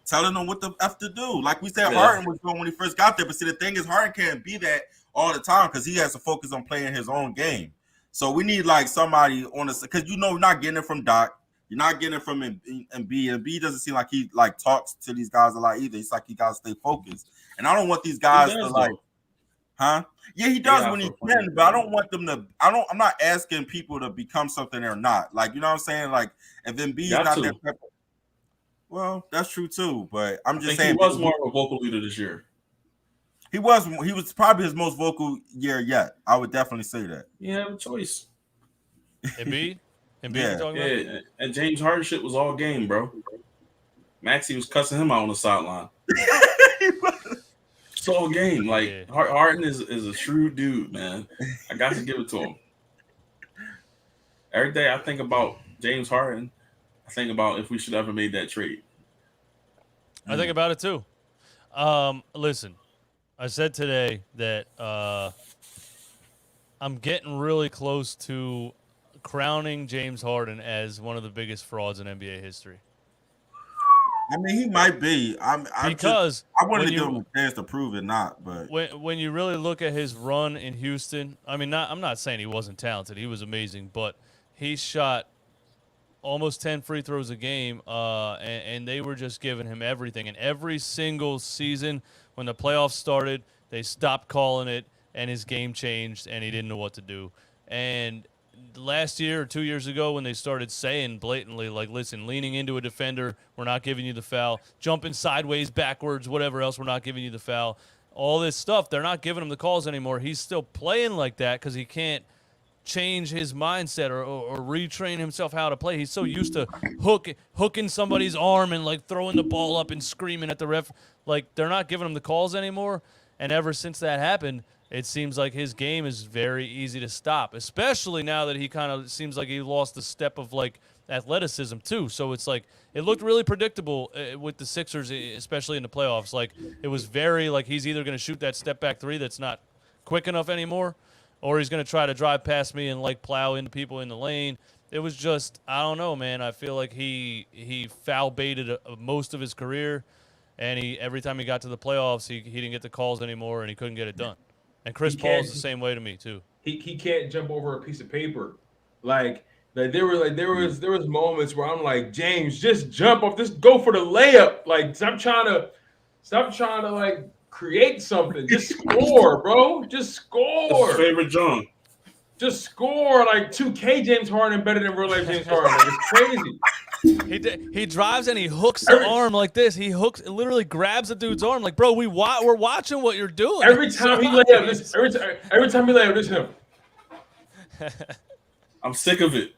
telling them what the F to do. Like we said, Harden was doing when he first got there. But see, the thing is, Harden can't be that all the time because he has to focus on playing his own game. So we need like somebody on the, because you're not getting it from Doc. You're not getting it from Embiid. Embiid doesn't seem like he like talks to these guys a lot either. It's like he got to stay focused. And I don't want these guys to like, huh? Yeah, he does when he can, but I don't want them to. I'm not asking people to become something they're not. Like, you know what I'm saying? Like, if Embiid's not that type of, well, that's true too. But I'm just saying he was more of a vocal leader this year. He was probably his most vocal year yet. I would definitely say that. You have a choice. Embiid? Yeah, and James Harden shit was all game, bro. Maxey was cussing him out on the sideline. It's all game. Like, Harden is a shrewd dude, man. I got to give it to him. Every day I think about James Harden, I think about if we should ever made that trade. I think about it too. Listen, I said today that I'm getting really close to crowning James Harden as one of the biggest frauds in NBA history. I mean, he might be. I wanted to give him a chance to prove it not, but when you really look at his run in Houston, I mean, I'm not saying he wasn't talented. He was amazing, but he shot almost 10 free throws a game, and they were just giving him everything. And every single season, when the playoffs started, they stopped calling it, and his game changed, and he didn't know what to do. And last year or 2 years ago, when they started saying blatantly, like, listen, leaning into a defender, we're not giving you the foul. Jumping sideways, backwards, whatever else, we're not giving you the foul. All this stuff, they're not giving him the calls anymore. He's still playing like that because he can't change his mindset or retrain himself how to play. He's so used to hooking somebody's arm and, like, throwing the ball up and screaming at the ref. Like, they're not giving him the calls anymore. And ever since that happened, it seems like his game is very easy to stop, especially now that he kind of seems like he lost the step of, like, athleticism too. So it's like it looked really predictable with the Sixers, especially in the playoffs. Like, it was very like he's either going to shoot that step back three that's not quick enough anymore, or he's going to try to drive past me and, like, plow into people in the lane. It was just, I don't know, man. I feel like he foul baited most of his career, and every time he got to the playoffs, he didn't get the calls anymore, and he couldn't get it done. And Chris Paul's the same way to me too. He can't jump over a piece of paper. Like there was moments where I'm like, James, just jump off, just go for the layup. Like, stop trying to like create something. Just score, bro. Just score. That's favorite John. Just score. Like 2K James Harden better than real life James Harden. Like, it's crazy. He drives and he hooks the arm like this. He literally grabs the dude's arm. Like, bro, we're watching what you're doing. Every time he lay up, this him. I'm sick of it.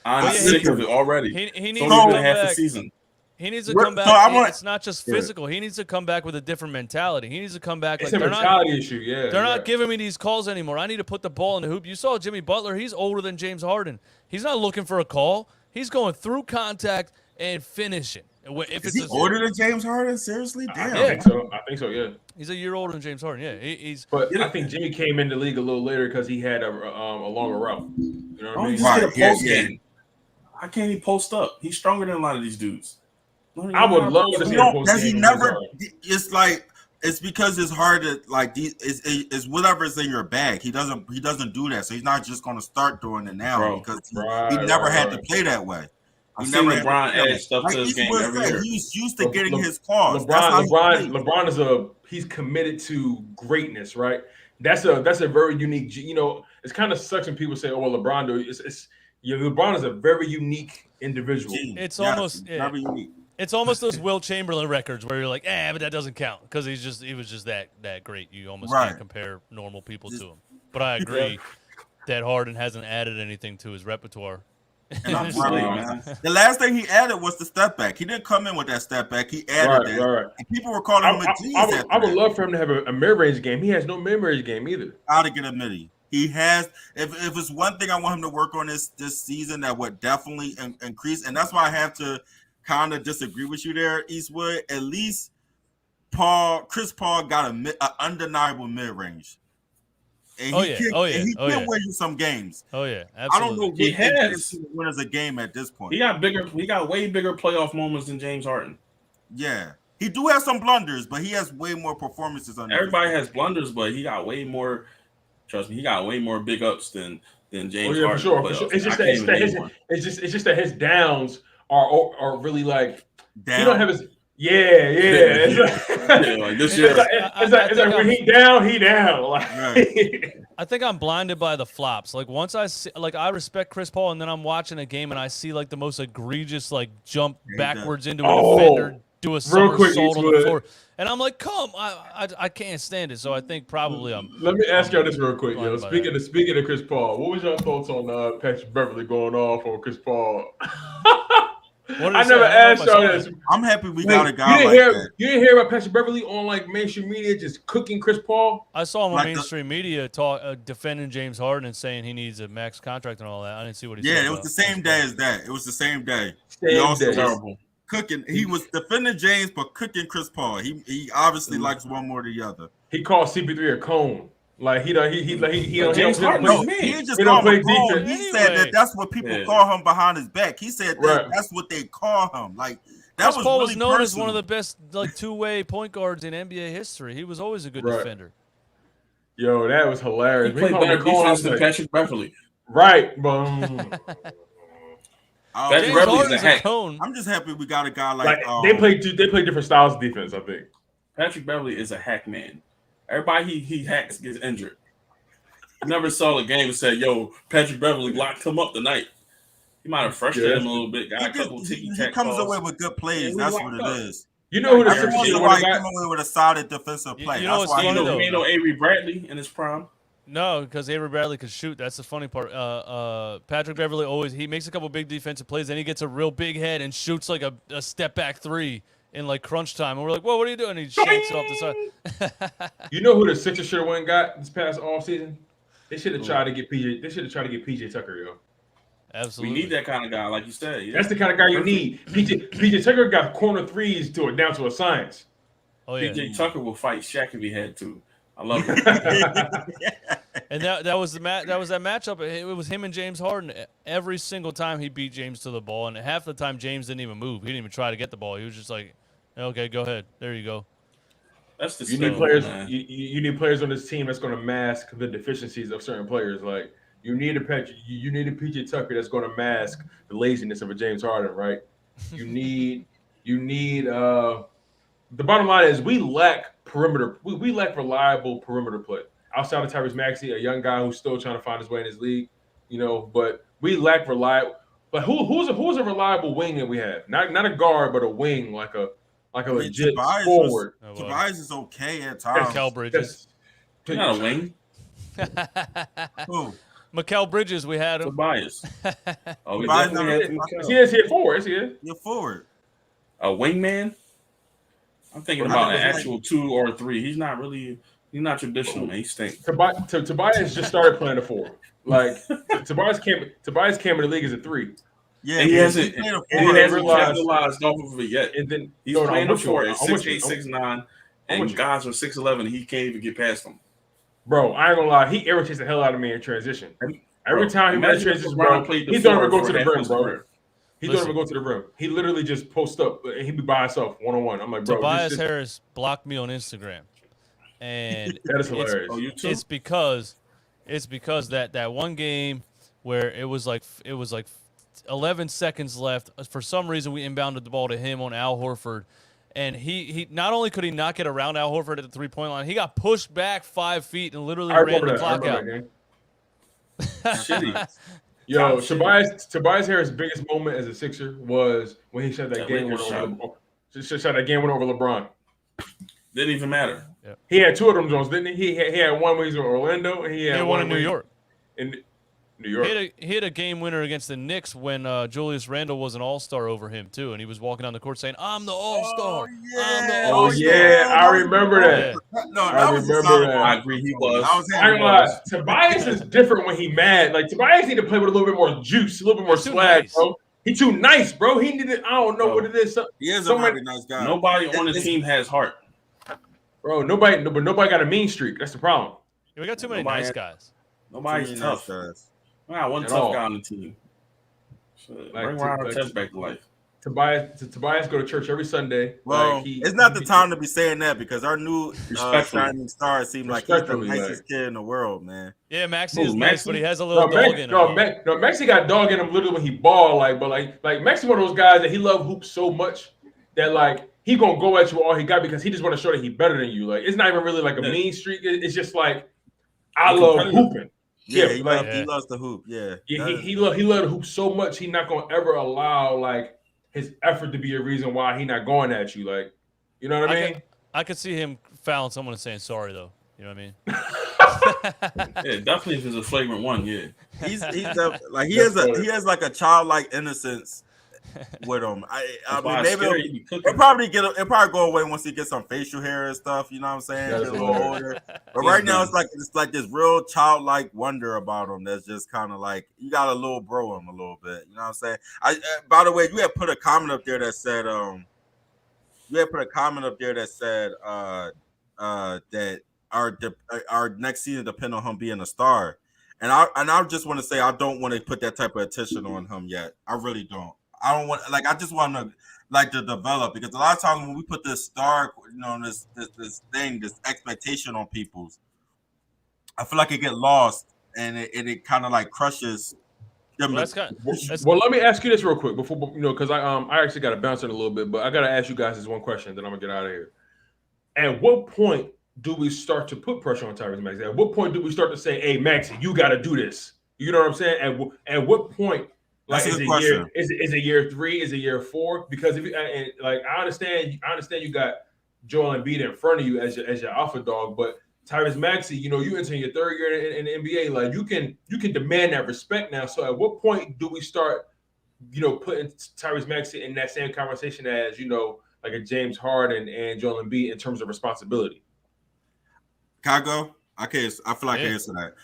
I'm sick of it already. He needs to come come half back. the season. He needs to come back. It's not just physical. He needs to come back with a different mentality. He needs to come back. It's like, a mentality issue. Yeah, they're not giving me these calls anymore. I need to put the ball in the hoop. You saw Jimmy Butler. He's older than James Harden. He's not looking for a call. He's going through contact and finishing. Is he older than James Harden? Seriously? Damn. I think so, yeah. He's a year older than James Harden, yeah. But I think Jimmy came in the league a little later because he had a longer route. You know what I mean? Just get a post game. How can't he post up? He's stronger than a lot of these dudes. I would love to see a post game. Does he never? It's like it's because it's hard to like. It's whatever is in your bag. He doesn't do that. So he's not just going to start doing it now because he never had to play that way. I've seen LeBron add stuff to his game every year. He's used to getting his calls. LeBron he's committed to greatness, right? That's a very unique. You know, it's kind of sucks when people say, "Oh, well, LeBron LeBron is a very unique individual." It's almost very unique. It's almost those Will Chamberlain records where you're like, but that doesn't count because he was just that great. You almost can't compare normal people to him. But I agree that Harden hasn't added anything to his repertoire. And I'm the last thing he added was the step back. He didn't come in with that step back. He added that. Right. And people were calling him a genius. I would love for him to have a mid-range game. He has no mid-range game either. How to get a midi. He has. If it's one thing I want him to work on this season, that would definitely increase. And that's why I have to kind of disagree with you there, Eastwood. At least Chris Paul got an undeniable mid-range. And he can win you some games. Oh yeah, absolutely. I don't know what he has win as a game at this point. He got way bigger playoff moments than James Harden. Yeah. He do have some blunders, but he has way more performances on everybody has blunders, but he got way more. Trust me, he got way more big ups than James Harden. For sure. It's just that his downs are really like down. He don't have his like this year. It's like when he down. Like, I think I'm blinded by the flops. Like once I see, like I respect Chris Paul, and then I'm watching a game and I see like the most egregious like jump backwards into a defender, do a somersault on the floor, and I'm like, come, I can't stand it. So I think probably I'm. Let me ask y'all this real quick, yo. Speaking of Chris Paul, what was your thoughts on Patrick Beverly going off on Chris Paul? I never asked y'all this. I'm happy we got a guy that. You didn't hear about Patrick Beverly on like mainstream media just cooking Chris Paul? I saw him on mainstream media defending James Harden and saying he needs a max contract and all that. I didn't see what he said. Yeah, it was the same day as that. It was the same day. He also was terrible. Cooking. He was defending James, but cooking Chris Paul. He obviously likes one more than the other. He called CP3 a cone. Like he don't James Harden. He just called him defense. He said that's what people call him behind his back. He said that's what they call him. Like that Chris was Paul really was known personal. as one of the best like two-way point guards in NBA history. He was always a good defender. Yo, that was hilarious. He played better defense than Patrick Beverly. Right, boom. James Harden's a hack. I'm just happy we got a guy like they play different styles of defense. I think Patrick Beverly is a hack man. Everybody he hacks gets injured. I never saw the game and said, "Yo, Patrick Beverly locked him up tonight." He might have frustrated him a little bit. Got a couple he comes away with good plays. That's what it is. You know who the Sixers should have got? Come away with a solid defensive play. You know what's funny though? You know Avery Bradley in his prime. No, because Avery Bradley could shoot. That's the funny part. Patrick Beverly he makes a couple big defensive plays, then he gets a real big head and shoots like a step back three in like crunch time. And we're like, whoa, what are you doing? And he shakes it off the side. You know who the Sixers should have went and got this past offseason? They should have tried to get PJ. They should have tried to get PJ Tucker, yo. Absolutely. We need that kind of guy, like you said. Yeah. That's the kind of guy you need. PJ Tucker got corner threes down to a science. Oh yeah. PJ Tucker will fight Shaq if he had to. I love it. And that was that matchup. It was him and James Harden. Every single time he beat James to the ball, and half the time James didn't even move. He didn't even try to get the ball. He was just like, "Okay, go ahead. There you go." That's the you need players. You need players on this team that's going to mask the deficiencies of certain players. Like you need a PJ Tucker that's going to mask the laziness of a James Harden, right? You need. The bottom line is we lack perimeter. We lack reliable perimeter play. Outside of Tyrese Maxey, a young guy who's still trying to find his way in his league, but we lack reliable. But who's a reliable wing that we have? Not a guard, but a wing like a legit forward. Tobias is okay at times. Mikal Bridges. Not a wing. Who? Mikal Bridges, we had him. Tobias. Oh, we definitely had him. He is here forward. You're forward. A wingman? I'm thinking about an actual 2 or 3. He's not traditional, man. He stinks. Tobias just started playing the 4. Like Tobias came in the league as a 3. Yeah, and he hasn't realized off of it yet. And then he's playing the 4 at 6'8", 6'9", and guys are 6'11", he can't even get past them. Bro, I ain't gonna lie, he irritates the hell out of me in transition. Every time he makes transition, bro, he don't even go to the rim, bro. He don't even go to the rim. He literally just posts up and he be by himself one-on-one. I'm like, bro. Tobias Harris blocked me on Instagram. And that is hilarious. It's because that one game where it was like 11 seconds left. For some reason, we inbounded the ball to him on Al Horford. And he not only could he not get around Al Horford at the three-point line, he got pushed back 5 feet and literally ran the clock out. Shitty. Yo, Tobias Harris' biggest moment as a Sixer was when he shot that game winner over LeBron. Didn't even matter. Yep. He had 2 of them Jones, didn't he? He had one when he was in Orlando, and he had one in New York. In New York. He had a game winner against the Knicks when Julius Randle was an all-star over him, too, and he was walking down the court saying, I'm the all-star. I remember that. I remember that. I agree, he was. Tobias is different when he mad. Like, Tobias need to play with a little bit more juice, a little bit more swag, bro. He too nice, bro. He needed. I don't know what it is. He is a very nice guy. Nobody on the team has heart, bro. Nobody got a mean streak. That's the problem. Yeah, we got too many nice guys. Nobody's tough. We got one tough guy on the team. So bring Ron Artest back to life. Tobias go to church every Sunday. Well, it's not the time to be saying that because our new shining star seems like he's the nicest kid in the world, man. Yeah, Maxey is nice, but he has a little dog in him. No, Maxey got dog in him literally when he ball, but Maxey one of those guys that he love hoops so much that he gonna go at you all he got because he just want to show that he better than you. Like it's not even really like a mean streak. It's just like I love hooping. Yeah, he loves the hoop. Yeah, he loved the hoop so much he not gonna ever allow his effort to be a reason why he not going at you. Like, you know what I mean? I could see him fouling someone and saying sorry though. You know what I mean? Yeah, definitely if it's a flagrant one. Yeah, he has like a childlike innocence with him. I mean, maybe it'll probably go away once he gets some facial hair and stuff. You know what I'm saying? Get a little older. But right now, it's like this real childlike wonder about him. That's just kind of like you got a little bro him a little bit. You know what I'm saying? By the way, you had put a comment up there that said that our next season depend on him being a star. And I just want to say I don't want to put that type of attention on him yet. I really don't. I don't want I just want to develop because a lot of times when we put this star, this expectation on people, I feel like it get lost and it kind of crushes them. Well, let me ask you this real quick before because I actually got to bounce it a little bit, but I got to ask you guys this one question, then I'm gonna get out of here. At what point do we start to put pressure on Tyrese Maxey? At what point do we start to say, "Hey, Maxey, you got to do this"? You know what I'm saying? At what point? Is it year 3? Is it year 4? Because I understand you got Joel Embiid in front of you as your alpha dog, but Tyrese Maxey, you enter your 3rd year in the NBA, you can demand that respect now. So at what point do we start, putting Tyrese Maxey in that same conversation as like a James Harden and Joel Embiid in terms of responsibility? Can I go? I feel like I answer that.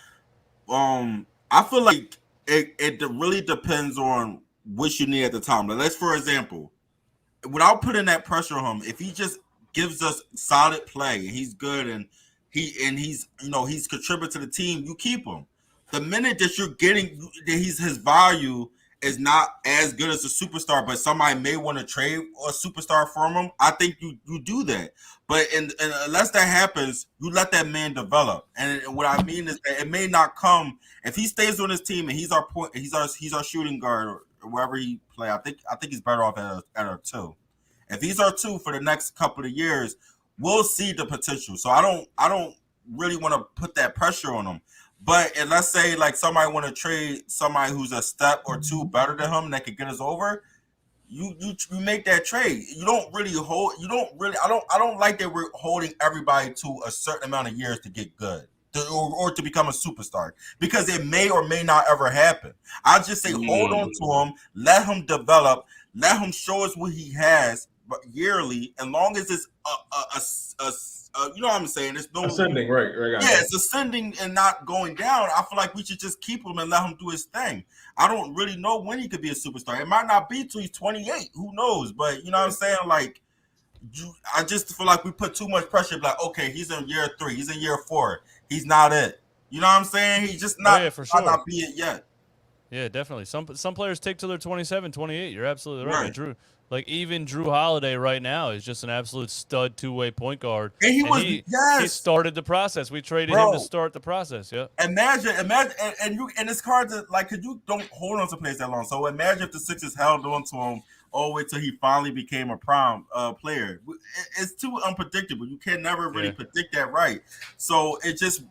I feel like it really depends on what you need at the time. Let's, for example, without putting that pressure on him, if he just gives us solid play and he's good and he's contributing to the team, you keep him. The minute that you're getting that his value is not as good as a superstar, but somebody may want to trade a superstar from him, I think you do that. But unless that happens, you let that man develop. And what I mean is that it may not come if he stays on his team and he's our shooting guard or wherever he play. I think he's better off at a 2. If he's our 2 for the next couple of years, we'll see the potential. So I don't really want to put that pressure on him. But let's say somebody want to trade somebody who's a step or 2 better than him that could get us over, you make that trade. You don't really hold. You don't really. I don't like that we're holding everybody to a certain amount of years to get good or to become a superstar because it may or may not ever happen. I just say hold on to him, let him develop, let him show us what he has yearly, as long as it's you know what I'm saying? It's no ascending, right? Yeah, it's ascending and not going down. I feel like we should just keep him and let him do his thing. I don't really know when he could be a superstar. It might not be till he's 28. Who knows? But you know what I'm saying? I just feel like we put too much pressure. Okay, he's in year 3. He's in year 4. He's not it. You know what I'm saying? He's just not. For sure. Not be it yet. Yeah, definitely. Some players take till they're 27, 28. You're absolutely right. Drew. Even Drew Holiday right now is just an absolute stud 2-way point guard. And he started the process. We traded him to start the process. Yeah. Imagine, and it's hard to because you don't hold on to players that long. So imagine if the Sixers held on to him all the way till he finally became a prime player. It's too unpredictable. You can never really predict that right. So it just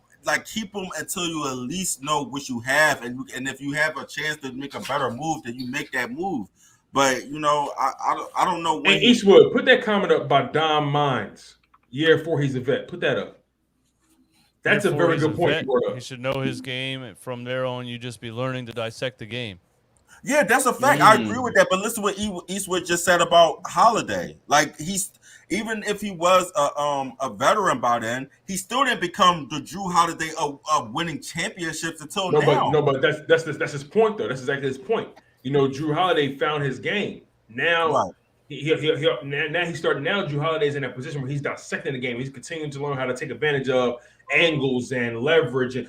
keep him until you at least know what you have, and if you have a chance to make a better move, then you make that move. But I don't know. Hey, Eastwood, put that comment up by Dom Mines. Year 4, he's a vet. Put that up. That's a very good point. He should know his game, and from there on, you just be learning to dissect the game. Yeah, that's a fact. I agree with that. But listen to what Eastwood just said about Holiday. He's even if he was a veteran by then, he still didn't become the Drew Holiday of winning championships until now. But that's his point though. That's exactly his point. Drew Holiday found his game. Now Right. now he's starting. Now Drew Holiday's in that position where he's dissecting the game. He's continuing to learn how to take advantage of angles and leverage, and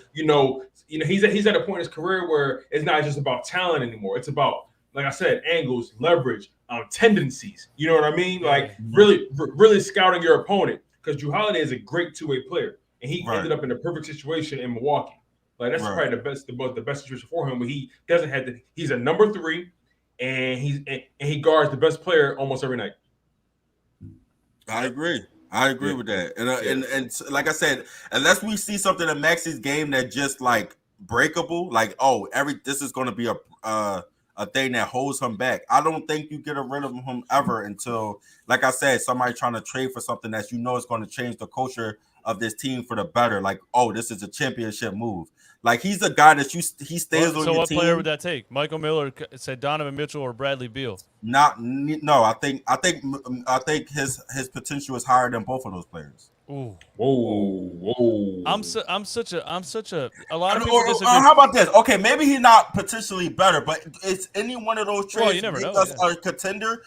he's at a point in his career where it's not just about talent anymore. It's about, like I said, angles, leverage, tendencies. You know what I mean? Like really scouting your opponent, because Drew Holiday is a great two-way player, and he ended up in the perfect situation in Milwaukee. Like that's probably the best situation for him. But he doesn't have to. He's a number 3. And he guards the best player almost every night. I agree with that. And like I said, unless we see something in Maxey's game that just like breakable, like this is going to be a thing that holds him back. I don't think you get rid of him ever until, like I said, somebody trying to trade for something that is going to change the culture of this team for the better. Like, this is a championship move. Like, he's a guy that he stays on your team. So what player would that take? Michael Miller said Donovan Mitchell or Bradley Beal? No. I think his potential is higher than both of those players. Ooh. Whoa. I'm such a lot of people disagree. How about this? Okay, maybe he's not potentially better, but it's any one of those trades you never know, us a contender.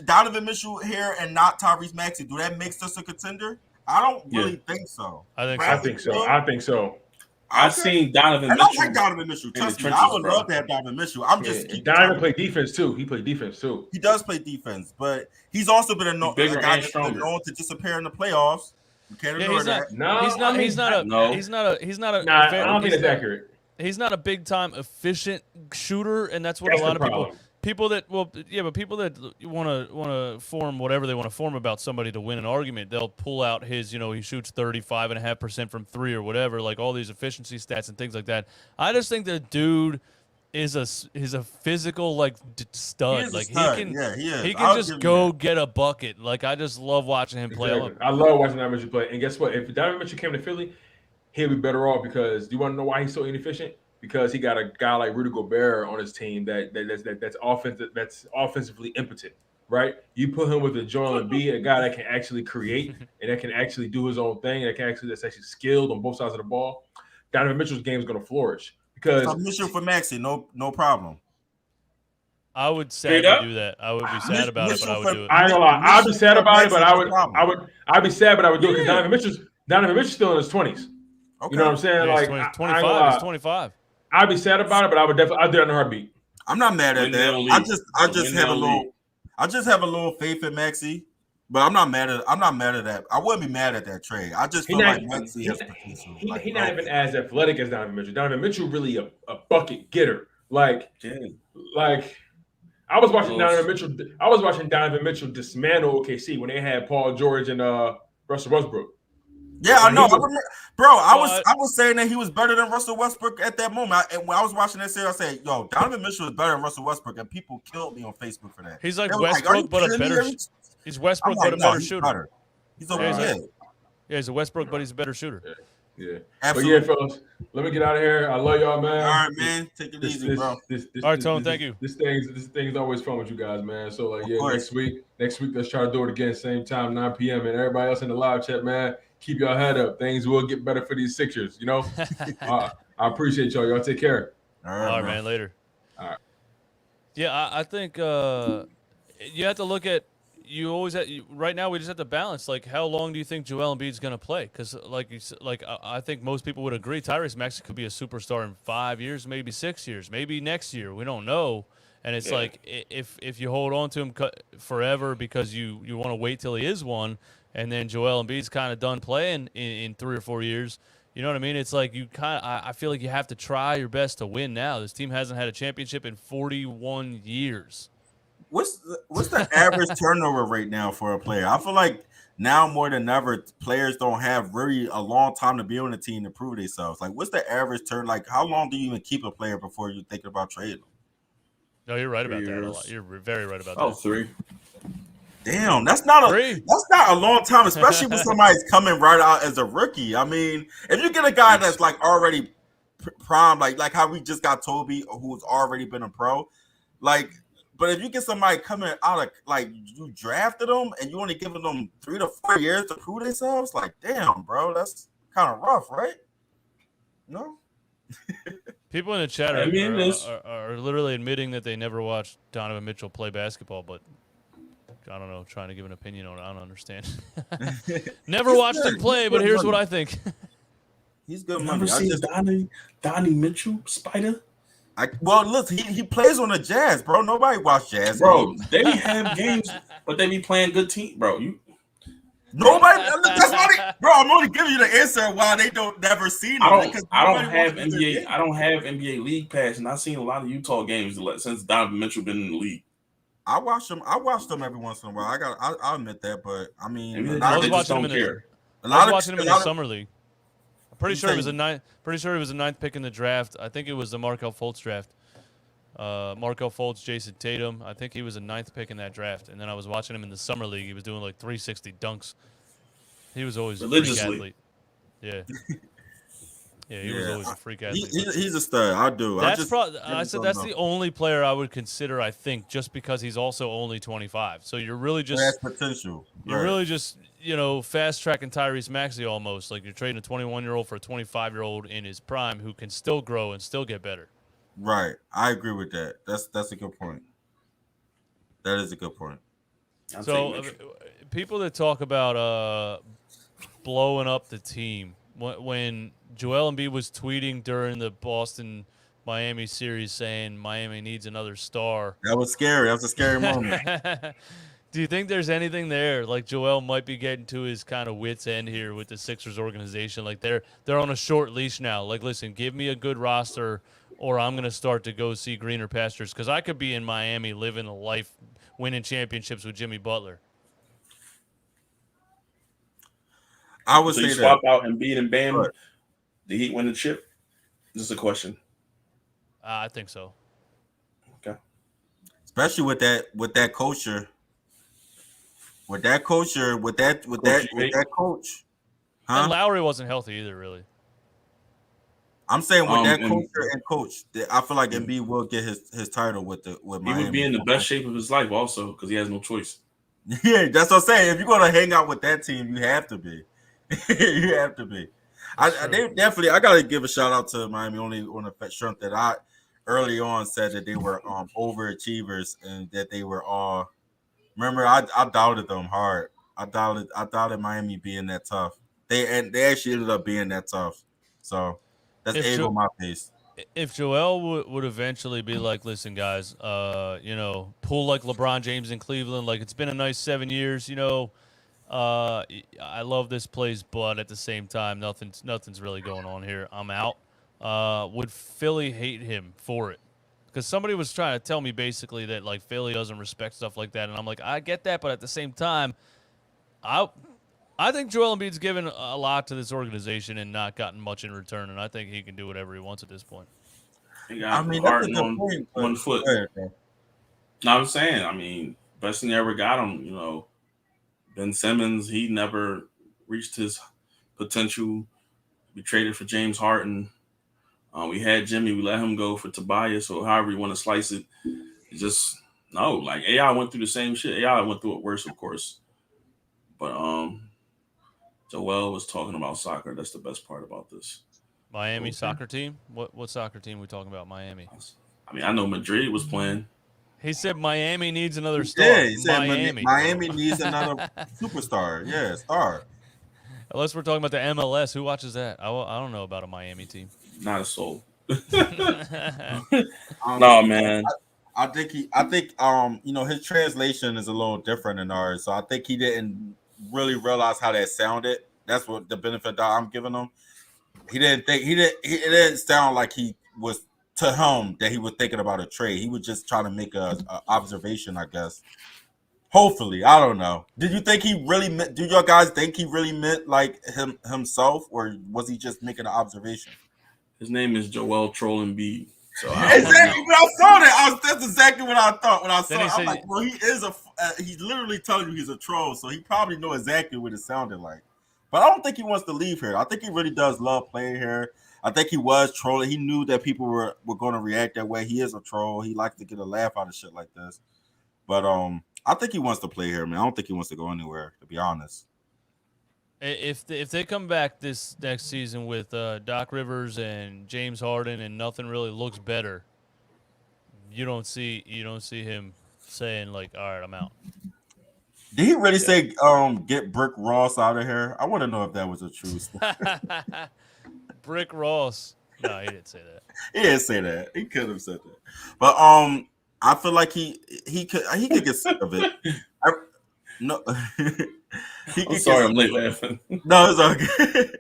Donovan Mitchell here and not Tyrese Maxey, do that make us a contender? I don't really think so. I think so. I've seen Donovan Mitchell. I don't like Donovan Mitchell. Trust me, I would love to have Donovan Mitchell. Donovan played defense too. He played defense too. He does play defense, but he's also been a guy that's been known to disappear in the playoffs. You can't ignore that. He's not a. I don't think it's accurate. He's not a big time efficient shooter, and that's what a lot of people that want to form whatever they want to form about somebody to win an argument, they'll pull out his, he shoots 35.5% from 3 or whatever, like all these efficiency stats and things like that. I just think the dude is a physical stud. Like he can just go get a bucket. Like I just love watching him play. I love watching Donovan Mitchell play. And guess what? If Donovan Mitchell came to Philly, he'll be better off, because do you want to know why he's so inefficient? Because he got a guy like Rudy Gobert on his team that's offensively impotent, right? You put him with a Joel Embiid, a guy that can actually create and that can actually do his own thing, that's actually skilled on both sides of the ball. Donovan Mitchell's game is going to flourish, because Mitchell for Maxey, no problem. I would sadly do that. I would be sad about it, but I would do it. I ain't gonna lie. I'd be sad about it, but I'd be sad, but I would do it, because Donovan Mitchell's still in his 20s. Okay. You know what I'm saying? Yeah, like 25. He's 25. I'd be sad about it, but I'd do it in a heartbeat. I'm not mad at that. I just have a little faith in Maxey, but I'm not mad at that. I wouldn't be mad at that trade. I just feel like Maxey has potential. He's not even as athletic as Donovan Mitchell. Donovan Mitchell really a bucket getter. I was watching Donovan Mitchell dismantle OKC when they had Paul George and Russell Westbrook. Yeah, I know. I was saying that he was better than Russell Westbrook at that moment. And when I was watching that series, I said, "Yo, Donovan Mitchell is better than Russell Westbrook," and people killed me on Facebook for that. He's like Westbrook, but a better. He's Westbrook, but a better shooter. He's okay. Yeah, he's a Westbrook, but he's a better shooter. Yeah. Absolutely. But yeah, fellas, let me get out of here. I love y'all, man. All right, man. Take it easy, bro. All right, Tone. Thank you. This thing's always fun with you guys, man. So next week, let's try to do it again, same time, 9 p.m. And everybody else in the live chat, man, keep your head up. Things will get better for these Sixers, I appreciate y'all. Y'all take care. All right, man. Later. All right. Yeah, I think you have to look at. Right now we just have to balance. Like, how long do you think Joel Embiid's going to play? Because, I think most people would agree Tyrese Maxey could be a superstar in 5 years, maybe 6 years, maybe next year. We don't know. And it's like if you hold on to him forever because you want to wait till he is one, and then Joel Embiid's kind of done playing in 3 or 4 years. You know what I mean? It's like I feel like you have to try your best to win now. This team hasn't had a championship in 41 years. What's the average turnover rate now for a player? I feel like now more than ever, players don't have really a long time to be on the team to prove themselves. Like, what's the average turn? Like, how long do you even keep a player before you're thinking about trading them? No, you're right about that a lot. You're very right about that. Oh, 3. Damn, that's not a long time, especially when somebody's coming right out as a rookie. I mean, if you get a guy that's like already prime, like how we just got Toby, who's already been a pro, like. But if you get somebody coming out of, like, you drafted them and you only giving them 3 to 4 years to prove themselves, like, damn, bro, that's kind of rough, right? No? People in the chat I mean, are literally admitting that they never watched Donovan Mitchell play basketball, but I don't know, trying to give an opinion on it. I don't understand. Never watched him play, but here's what I think. He's good You money. never seen Donnie Mitchell, Spider? Well, look, he plays on the Jazz, bro. Nobody watch Jazz, Bro, they have games, but they be playing good team, bro. Nobody. That's why bro. I'm only giving you the answer why they don't never see them. I don't have NBA. I don't have NBA League Pass, and I've seen a lot of Utah games since Donovan Mitchell been in the league. I watch them every once in a while. I'll admit that, but I mean, I was watching him in the summer league. I'm pretty sure it was a ninth pick in the draft. I think it was the Markelle Fultz draft. Markelle Fultz, Jason Tatum. I think he was a ninth pick in that draft. And then I was watching him in the summer league. He was doing like 360 dunks. He was always a freak athlete. Yeah. Yeah, he was always a freak athlete. He's a stud. I said that's the only player I would consider, I think, just because he's also only 25. So you're really just that's potential. You're really just, fast tracking Tyrese Maxey almost. Like you're trading a 21-year-old for a 25-year-old in his prime who can still grow and still get better. Right. I agree with that. That's a good point. That is a good point. So people that talk about blowing up the team, when Joel Embiid was tweeting during the Boston-Miami series saying Miami needs another star. That was scary. That was a scary moment. Do you think there's anything there? Like Joel might be getting to his kind of wits end here with the Sixers organization. Like they're on a short leash now. Like, listen, give me a good roster or I'm going to start to go see greener pastures because I could be in Miami living a life winning championships with Jimmy Butler. I would say swap out Embiid and Bam. Right. The Heat win the chip? This is a question. I think so. Okay. Especially with that culture. With that coach. Huh? And Lowry wasn't healthy either, really. I'm saying with that culture and coach, I feel like Embiid will get his title with Miami. He would be in the best shape of his life also because he has no choice. Yeah, that's what I'm saying. If you're gonna hang out with that team, you have to be. You have to be. I gotta give a shout out to Miami only on the strength that I early on said that they were overachievers and that they were all. Remember, I doubted them hard. I doubted Miami being that tough. They actually ended up being that tough. So that's egg on my face. If Joel would eventually be like, listen, guys, pull like LeBron James in Cleveland, like it's been a nice 7 years, I love this place, but at the same time, nothing's really going on here. I'm out. Would Philly hate him for it? Because somebody was trying to tell me basically that like Philly doesn't respect stuff like that, and I'm like, I get that, but at the same time, I think Joel Embiid's given a lot to this organization and not gotten much in return, and I think he can do whatever he wants at this point. He got heart on one foot. No, I'm saying, best thing ever got him, Ben Simmons, he never reached his potential. We traded for James Harden. We had Jimmy. We let him go for Tobias, or however you want to slice it. It's just, no. Like, AI went through the same shit. AI went through it worse, of course. But Joel was talking about soccer. That's the best part about this. Miami soccer team? What soccer team are we talking about, Miami? I know Madrid was playing. He said Miami needs another star. Yeah, he said Miami needs another superstar. Yeah, star. Unless we're talking about the MLS. Who watches that? I don't know about a Miami team. Not a soul. No, man. I think his translation is a little different than ours. So I think he didn't really realize how that sounded. That's what the benefit that I'm giving him. It didn't sound like he was to him that he was thinking about a trade. He was just trying to make a observation, I guess. Hopefully, I don't know. Did you think he really meant? Do your guys think he really meant like himself, or was he just making an observation? His name is Joel Troll Embiid. So exactly when I saw that, that's exactly what I thought when I saw it. I'm like, well, he is he's literally telling you he's a troll, so he probably know exactly what it sounded like. But I don't think he wants to leave here. I think he really does love playing here. I think he was trolling. He knew that people were going to react that way. He is a troll. He likes to get a laugh out of shit like this. But I think he wants to play here, man. I don't think he wants to go anywhere, to be honest. If they come back this next season with Doc Rivers and James Harden and nothing really looks better, you don't see him saying like, all right, I'm out. Did he really say get Brick Ross out of here? I want to know if that was a true story. Brick Ross. No, he didn't say that. He didn't say that. He could have said that. But I feel like he could get sick of it. No. I'm sorry, I'm late laughing. No, it's okay.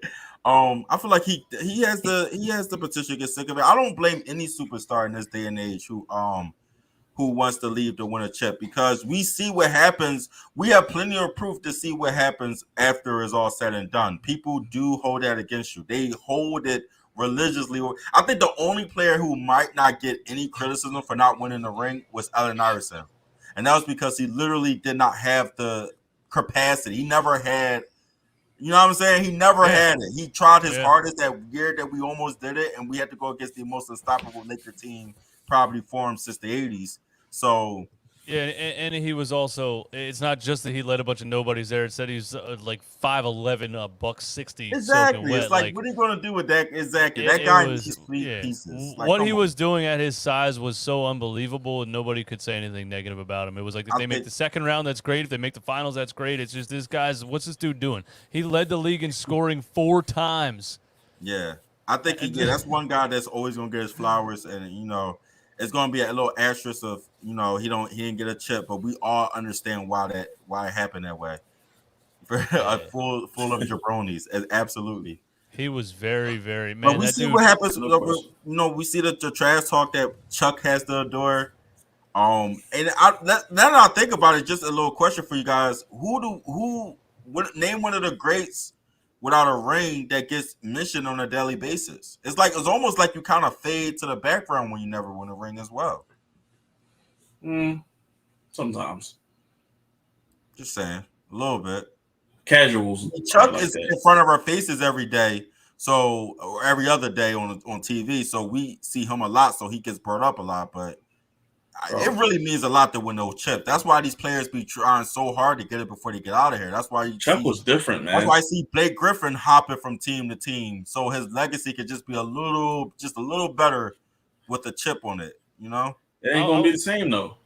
I feel like he has the potential to get sick of it. I don't blame any superstar in this day and age who wants to leave to win a chip, because we see what happens. We have plenty of proof to see what happens after it's all said and done. People do hold that against you. They hold it religiously. I think the only player who might not get any criticism for not winning the ring was Allen Iverson. And that was because he literally did not have the capacity. He never had, you know what I'm saying? He never had it. He tried his hardest that year that we almost did it, and we had to go against the most unstoppable Lakers team probably formed since the 80s. So yeah, and he was also. It's not just that he led a bunch of nobodies there. It said he's like 5'11", $160. Exactly. Wet. It's like, what are you going to do with that? Exactly. That guy needs pieces. Like, what he was doing at his size was so unbelievable, and nobody could say anything negative about him. It was like, if they make the second round, that's great. If they make the finals, that's great. It's just this guy's. What's this dude doing? He led the league in scoring 4 times. Yeah, I think that's one guy that's always going to get his flowers, and it's going to be a little asterisk of, he didn't get a chip, but we all understand why it happened that way. Full of jabronis, absolutely. He was very, very, man. But we see what happens. We see the trash talk that Chuck has to adore. And now that I think about it, just a little question for you guys: name one of the greats without a ring that gets mentioned on a daily basis? It's almost like you kind of fade to the background when you never win a ring as well. Sometimes. Just saying, a little bit. Casuals. Chuck is in front of our faces every day, or every other day on TV. So we see him a lot, so he gets brought up a lot. But it really means a lot to win those chips. That's why these players be trying so hard to get it before they get out of here. That's why Chuck was different, man. That's why I see Blake Griffin hopping from team to team, so his legacy could just be a little better with a chip on it. It ain't gonna be the same though.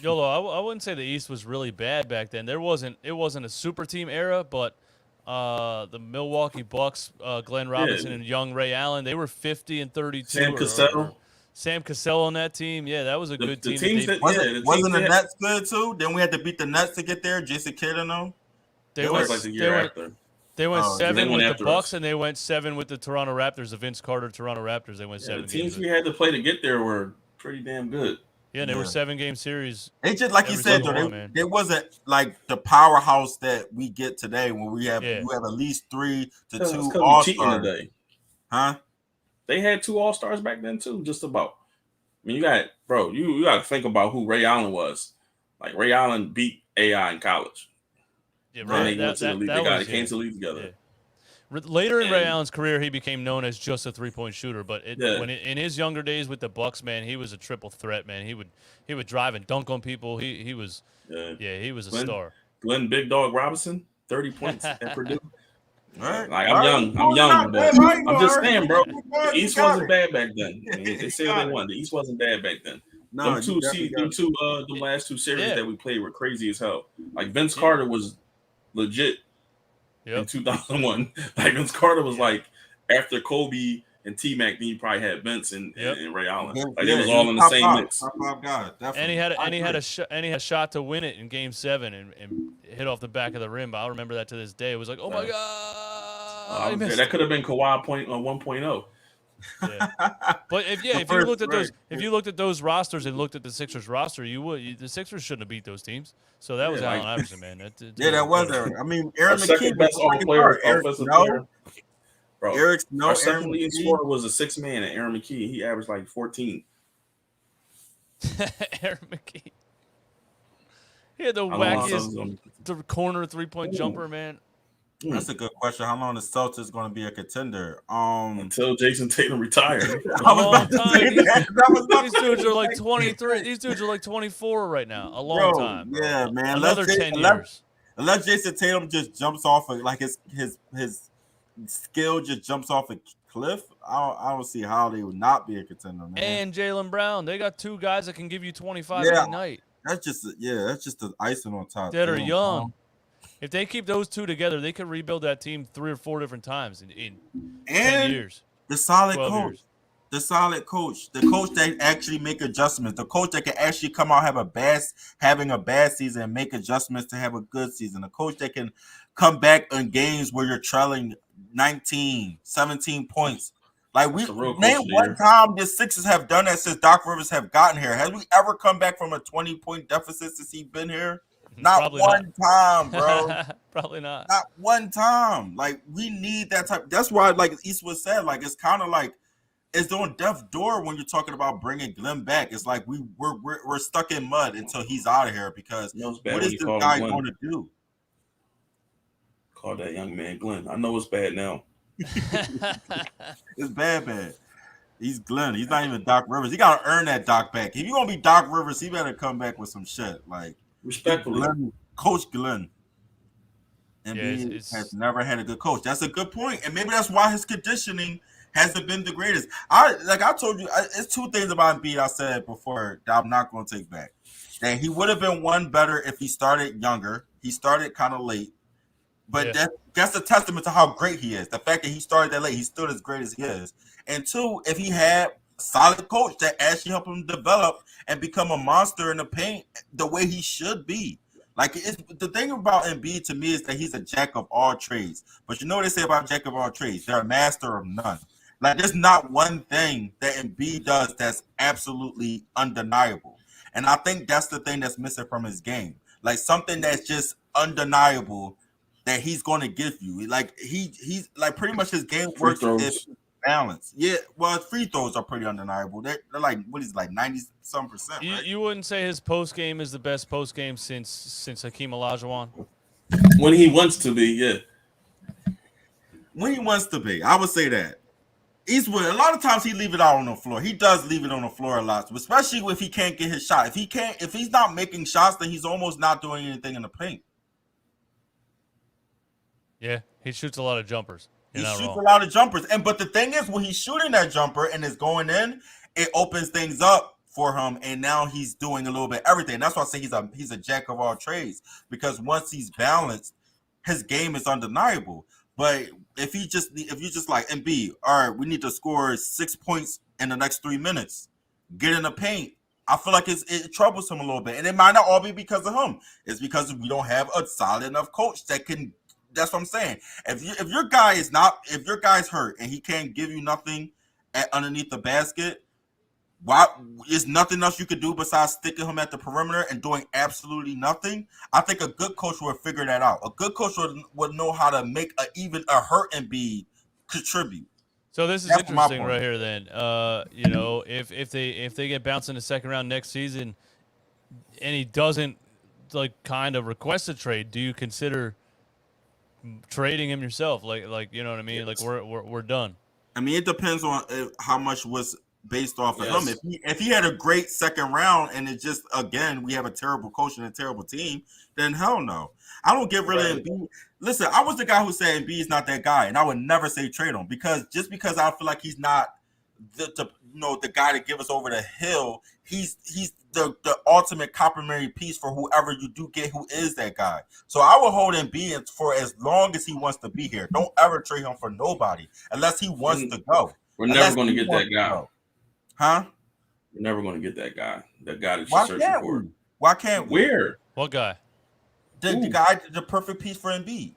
Yolo, I wouldn't say the East was really bad back then. It wasn't a super team era, but the Milwaukee Bucks, Glenn Robinson and young Ray Allen, they were 50 and 32. Sam Cassell. Sam Cassell on that team, that was a good team. Wasn't the Nets good too? Then we had to beat the Nets to get there. Jason Kidd and them. They went like the year after. They went 7 with the Bucks, and they went 7 with the Toronto Raptors. The Vince Carter Toronto Raptors. They went 7. The teams we had to play to get there were pretty damn good. Yeah, and they were 7-game series. They just like you said, though. They wasn't like the powerhouse that we get today, where we have you have at least 3 to 2 all-stars today. Huh? They had 2 all-stars back then too, just about. I mean, you got to think about who Ray Allen was. Like Ray Allen beat AI in college. Yeah, right. They came to the league together. Yeah. Later in Ray Allen's career, he became known as just a 3-point shooter. But in his younger days with the Bucks, man, he was a triple threat, man. He would drive and dunk on people. He was he was a star. Glenn Big Dog Robinson, 30 points at Purdue. Right. Like I'm young, but I'm just saying, bro. The East wasn't bad back then. I mean, they say what they won. The East wasn't bad back then. No, the last 2 series that we played were crazy as hell. Like Vince Carter was legit in 2001. Like Vince Carter was like after Kobe and T-Mac, then you probably had Vince and Ray Allen. Like they was all in the same mix. And he had a shot to win it in Game 7 and hit off the back of the rim. But I'll remember that to this day. It was like, oh my god, that could have been Kawhi 1.0. Yeah. But if you looked at those rosters and looked at the Sixers roster, the Sixers shouldn't have beat those teams. So that was Allen Iverson, man. That was Aaron. I mean, Aaron McKee was offensive player. Bro, our second leading scorer was a 6-man, and Aaron McKee. He averaged like 14. Aaron McKee. He had the wackiest corner 3-point jumper, man. That's a good question. How long is Celtics going to be a contender? Until Jason Tatum retires. I was about to say that. These dudes are like 23. These dudes are like 24 right now. A long time. Bro. Yeah, man. Another 10 years. unless Jason Tatum just jumps off of like his skill just jumps off a cliff, I don't see how they would not be a contender, man. And Jaylen Brown, they got two guys that can give you 25 Yeah. every night That's just the icing on top. that are Jaylen young. Brown. If they keep those two together, they could rebuild that team 3 or 4 different times in 10 And years. the solid 12 coach. years. The solid coach, the coach that actually make adjustments, the coach that can actually come out having a bad season and make adjustments to have a good season, the coach that can come back in games where you're trailing 19, 17 points. Like name one time the Sixers have done that since Doc Rivers have gotten here. Has we ever come back from a 20-point deficit since he's been here? Not one time, bro. Probably not. Not one time. Like we need that type. That's why, like Eastwood said, like it's kind of like. It's on death's door when you're talking about bringing Glenn back. It's like we're stuck in mud until he's out of here because what is this guy going to do? Call that young man Glenn. I know it's bad now. It's bad. He's Glenn. He's not even Doc Rivers. He got to earn that Doc back. If you're going to be Doc Rivers, he better come back with some shit. Like, respectfully. Coach Glenn. And has never had a good coach. That's a good point. And maybe that's why his conditioning hasn't been the greatest. I told you, it's two things about Embiid I said before that I'm not going to take back. That he would have been one better if he started younger. He started kind of late. But that's a testament to how great he is. The fact that he started that late, he's still as great as he is. And two, if he had a solid coach that actually helped him develop and become a monster in the paint the way he should be. Like the thing about Embiid to me is that he's a jack of all trades. But you know what they say about jack of all trades? They're a master of none. Like there's not one thing that Embiid does that's absolutely undeniable. And I think that's the thing that's missing from his game. Like something that's just undeniable that he's going to give you. Like he's like pretty much his game works with balance. Yeah, well, free throws are pretty undeniable. They're like what is it, like 90-some percent. Right? You wouldn't say his post game is the best post game since Hakeem Olajuwon? When he wants to be, yeah. When he wants to be, I would say that. Eastwood, a lot of times he leave it out on the floor. He does leave it on the floor a lot, especially if he can't get his shot. If he's not making shots, then he's almost not doing anything in the paint. Yeah, he shoots a lot of jumpers. He shoots a lot of jumpers. But the thing is, when he's shooting that jumper and it's going in, it opens things up for him. And now he's doing a little bit of everything. That's why I say he's a jack of all trades. Because once he's balanced, his game is undeniable. But if you just like Embiid, all right, we need to score 6 points in the next 3 minutes, get in the paint. I feel like it troubles him a little bit. And it might not all be because of him. It's because we don't have a solid enough coach that can. That's what I'm saying. If your guy's hurt and he can't give you nothing underneath the basket, why is nothing else you could do besides sticking him at the perimeter and doing absolutely nothing? I think a good coach would figure that out. A good coach would know how to make even a hurt Embiid contribute. So this is interesting right here. Then, if they get bounced in the second round next season, and he doesn't kind of request a trade, do you consider trading him yourself? Like you know what I mean? Like we're done. I mean, it depends on how much was based off of him. If he had a great second round and it just again we have a terrible coach and a terrible team, then hell no. I don't get rid of Embiid. Listen, I was the guy who said Embiid's not that guy, and I would never say trade him because I feel like he's not the guy to give us over the hill. He's the ultimate complimentary piece for whoever you do get who is that guy. So I will hold Embiid for as long as he wants to be here. Don't ever trade him for nobody unless he wants to go. We're never going to get that guy. Huh? We're never going to get that guy. That guy that you're searching for. Why can't we? Where? What guy? The guy, the perfect piece for Embiid.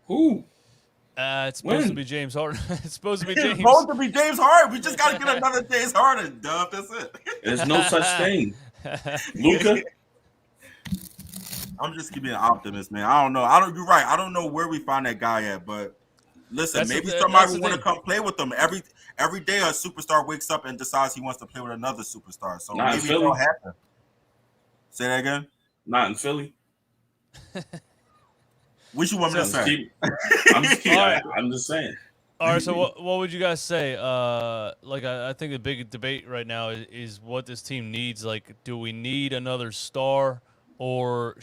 Who? It's supposed to be James Harden. It's supposed to be James. It's supposed to be James Harden. We just got to get another James Harden, Dub. That's it. There's no such thing. Luka? I'm just being an optimist, man. I don't know. You're right. I don't know where we find that guy at, but listen, maybe somebody will want to come play with them. Every day a superstar wakes up and decides he wants to play with another superstar. So maybe it'll happen. Say that again? Not in Philly. What you want me to say? I'm just saying. All right, so what would you guys say? I think the big debate right now is what this team needs. Like, do we need another star, or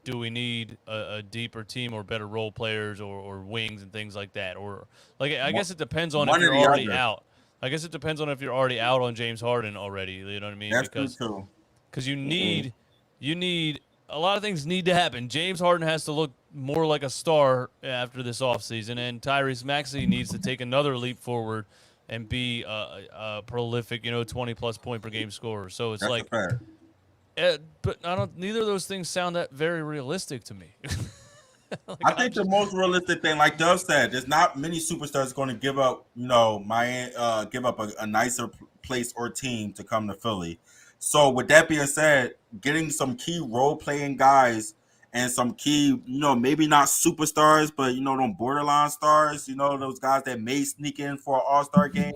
do we need a deeper team or better role players or wings and things like that? Or I guess it depends on if One or you're the already other. out. I guess it depends on if you're already out on James Harden already. You know what I mean? That's true too. Because you need a lot of things need to happen. James Harden has to look more like a star after this offseason, and Tyrese Maxey needs to take another leap forward and be a prolific, 20-plus point per game scorer. So it's That's like, a fact. but neither of those things sound that very realistic to me. I think the most realistic thing, like Dove said, there's not many superstars going to give up, give up a nicer place or team to come to Philly. So with that being said, getting some key role playing guys and some key, maybe not superstars, but them borderline stars, those guys that may sneak in for an all-star game.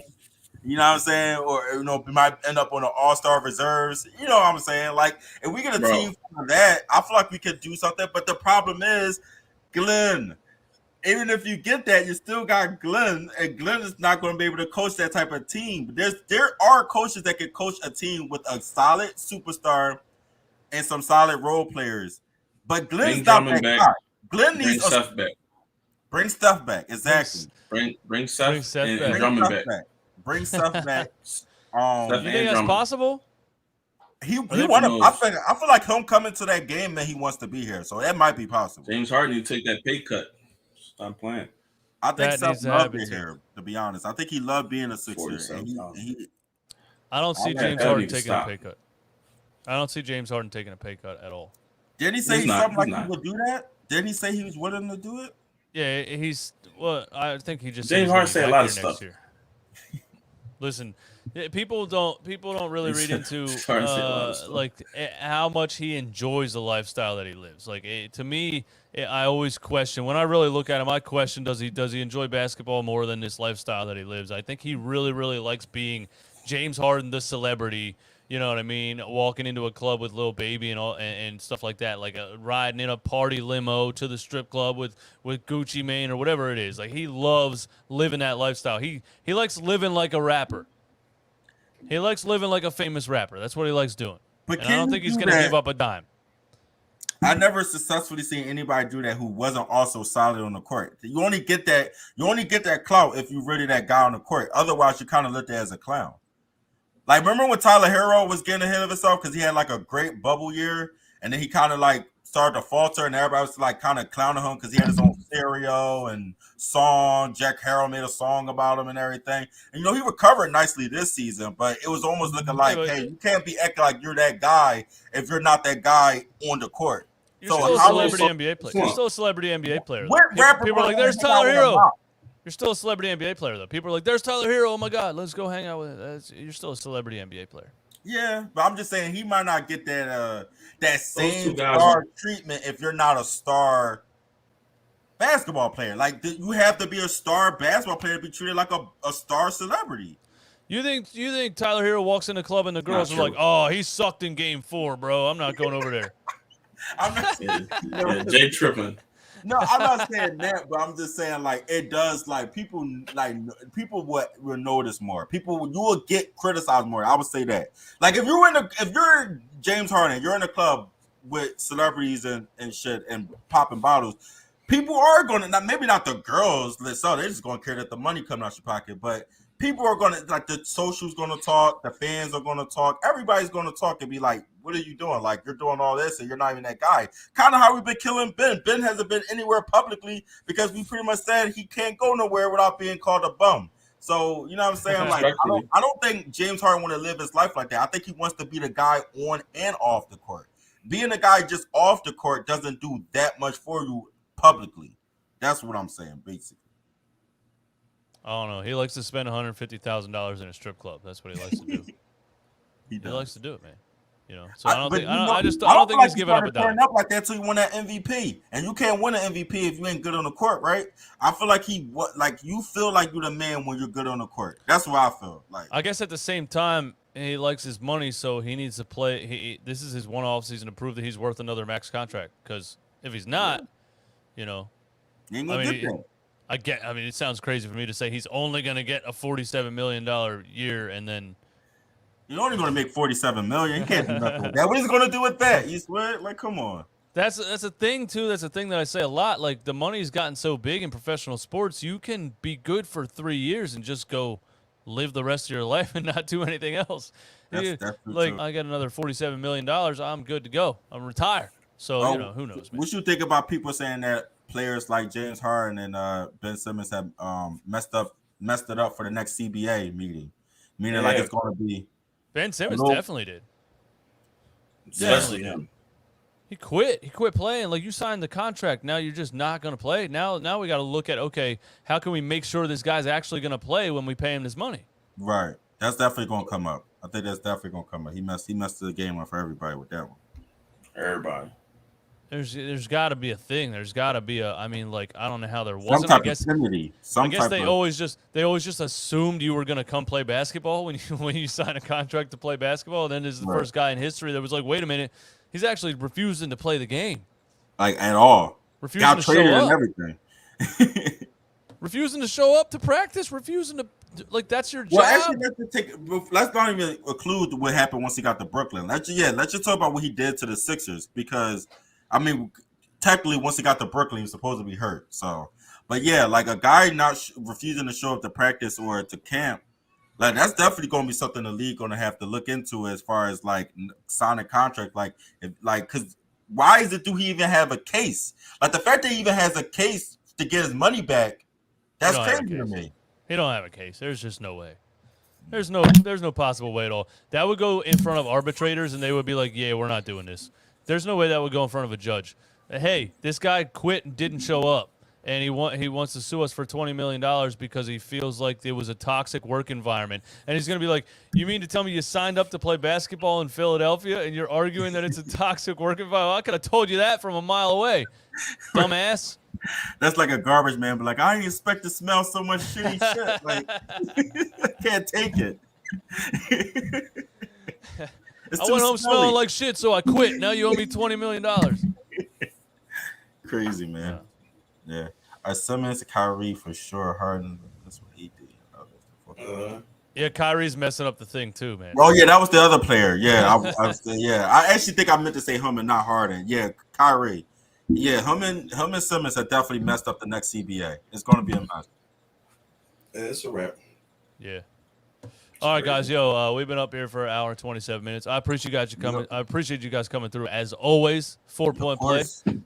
You know what I'm saying? Or, might end up on an all-star reserves. You know what I'm saying? Like, if we get a team for that, I feel like we could do something. But the problem is, Glenn, even if you get that, you still got Glenn, and Glenn is not going to be able to coach that type of team. There are coaches that can coach a team with a solid superstar and some solid role players. But Glenn's not that guy. Glenn needs Steph back. Bring Steph back. Exactly. Bring Steph and Bring Drummond Steph back. Bring Steph back. You think that's possible? He want to. I feel like him coming to that game, man, he wants to be here, so that might be possible. James Harden, you take that pay cut. Stop playing. I think Steph loved it here. To be honest, I think he loved being a Sixer. I don't see James Harden taking a pay cut. I don't see James Harden taking a pay cut at all. Didn't he say something like he would do that? Didn't he say he was willing to do it? Yeah, I think he just James Harden say a lot of stuff. Listen, people don't really read into how much he enjoys the lifestyle that he lives. To me, I always question when I really look at him. I question does he enjoy basketball more than this lifestyle that he lives? I think he really likes being James Harden, the celebrity. You know what I mean? Walking into a club with Lil Baby and stuff like that, riding in a party limo to the strip club with Gucci Mane or whatever it is. Like, he loves living that lifestyle. He likes living like a rapper. He likes living like a famous rapper. That's what he likes doing. But I don't think he's going to give up a dime. I never successfully seen anybody do that who wasn't also solid on the court. You only get that clout if you really that guy on the court. Otherwise, you kind of looked at as a clown. Like, remember when Tyler Hero was getting ahead of himself because he had a great bubble year, and then he kind of started to falter, and everybody was kind of clowning him because he had his own stereo and song. Jack Harrell made a song about him and everything. And he recovered nicely this season, but it was almost looking like, hey, you can't be acting like you're that guy if you're not that guy on the court. You're still a celebrity NBA player. You're still a celebrity NBA player. People are like, "There's Tyler Hero." You're still a celebrity NBA player, though. People are like, "There's Tyler Hero. Oh my God, let's go hang out with it." You're still a celebrity NBA player. Yeah, but I'm just saying he might not get that same star treatment if you're not a star basketball player. Like, you have to be a star basketball player to be treated like a star celebrity. You think Tyler Hero walks in the club and the girls are like, "Oh, he sucked in Game 4, bro. I'm not going over there." I'm not saying Jay tripping. No, I'm not saying that, but I'm just saying it does people will notice more. You will get criticized more. I would say that. If you're James Harden, you're in a club with celebrities and shit and popping bottles, people are gonna maybe not the girls, they're just gonna care that the money coming out your pocket, but people are gonna the social's gonna talk, the fans are gonna talk, everybody's gonna talk and be like, what are you doing? Like, you're doing all this and you're not even that guy. Kind of how we've been killing Ben. Ben hasn't been anywhere publicly because we pretty much said he can't go nowhere without being called a bum. So, you know what I'm saying? I don't think James Harden want to live his life like that. I think he wants to be the guy on and off the court. Being a guy just off the court doesn't do that much for you publicly. That's what I'm saying, basically. I don't know. He likes to spend $150,000 in a strip club. That's what he likes to do. He likes to do it, man. So I don't think he's giving up a dime. Turn up like that till you win that MVP, and you can't win an MVP if you ain't good on the court, right? I feel like you feel like you're the man when you're good on the court. That's what I feel like. I guess at the same time, he likes his money, so he needs to play. This is his one off season to prove that he's worth another max contract. Because if he's not, you ain't gonna get that. I mean, it sounds crazy for me to say he's only going to get a $47 million year and then You're only going to make $47 million. You can't do nothing with that. What is he going to do with that? You swear? Like, come on. That's a thing too. That's a thing that I say a lot. Like the money's gotten so big in professional sports, you can be good for 3 years and just go live the rest of your life and not do anything else. That's like true. I got another $47 million. I'm good to go. I'm retired. So who knows? Man. What you think about people saying that players like James Harden and Ben Simmons have messed it up for the next CBA meeting? Meaning like it's going to be. Ben Simmons definitely did. Especially him. He quit. He quit playing. Like you signed the contract. Now you're just not going to play. Now we got to look at, okay, how can we make sure this guy's actually going to play when we pay him this money? Right. That's definitely going to come up. I think that's definitely going to come up. He messed the game up for everybody with that one. Everybody. There's got to be a thing. There's got to be I don't know how there wasn't. Some type of affinity. I guess they always just assumed you were going to come play basketball when you sign a contract to play basketball. And then there's the first guy in history that was like, wait a minute, he's actually refusing to play the game. Like at all. Refusing to show up. And everything. Refusing to show up to practice. Refusing to that's your job. Well, actually, let's not even include what happened once he got to Brooklyn. Let's just talk about what he did to the Sixers because, I mean, technically once he got to Brooklyn, he was supposed to be hurt. So, but yeah, like a guy not refusing to show up to practice or to camp, like that's definitely going to be something the league going to have to look into as far as like signing a contract. Because why do he even have a case? Like the fact that he even has a case to get his money back, that's crazy to me. He don't have a case. There's just no way. There's no possible way at all. That would go in front of arbitrators, and they would be like, yeah, we're not doing this. There's no way that would go in front of a judge. Hey, this guy quit and didn't show up, and he wants to sue us for $20 million because he feels like it was a toxic work environment. And he's going to be like, you mean to tell me you signed up to play basketball in Philadelphia, and you're arguing that it's a toxic work environment? I could have told you that from a mile away, dumbass. That's like a garbage man, but like I didn't expect to smell so much shitty shit. Like I can't take it. I went home smelling like shit, so I quit. Now you owe me $20 million. Crazy, man. Yeah. Simmons, Kyrie for sure. Harden, that's what he did. Yeah, Kyrie's messing up the thing too, man. Oh yeah, that was the other player. Yeah, I actually think I meant to say him and not Harden. Yeah, Kyrie. Yeah, him and Simmons have definitely messed up the next CBA. It's going to be a mess. It's a wrap. Yeah. All right, guys. We've been up here for an hour and 27 minutes. I appreciate you guys coming. I appreciate you guys coming through as always. 4-point play.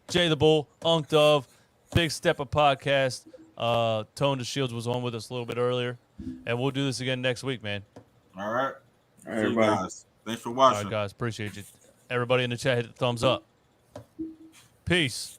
Jay the Bull, Unk Dove, Big Steppa Podcast. Tone to Shields was on with us a little bit earlier, and we'll do this again next week, man. All right. All right, everybody. Guys. Thanks for watching. All right, guys. Appreciate you. Everybody in the chat, hit the thumbs up. Peace.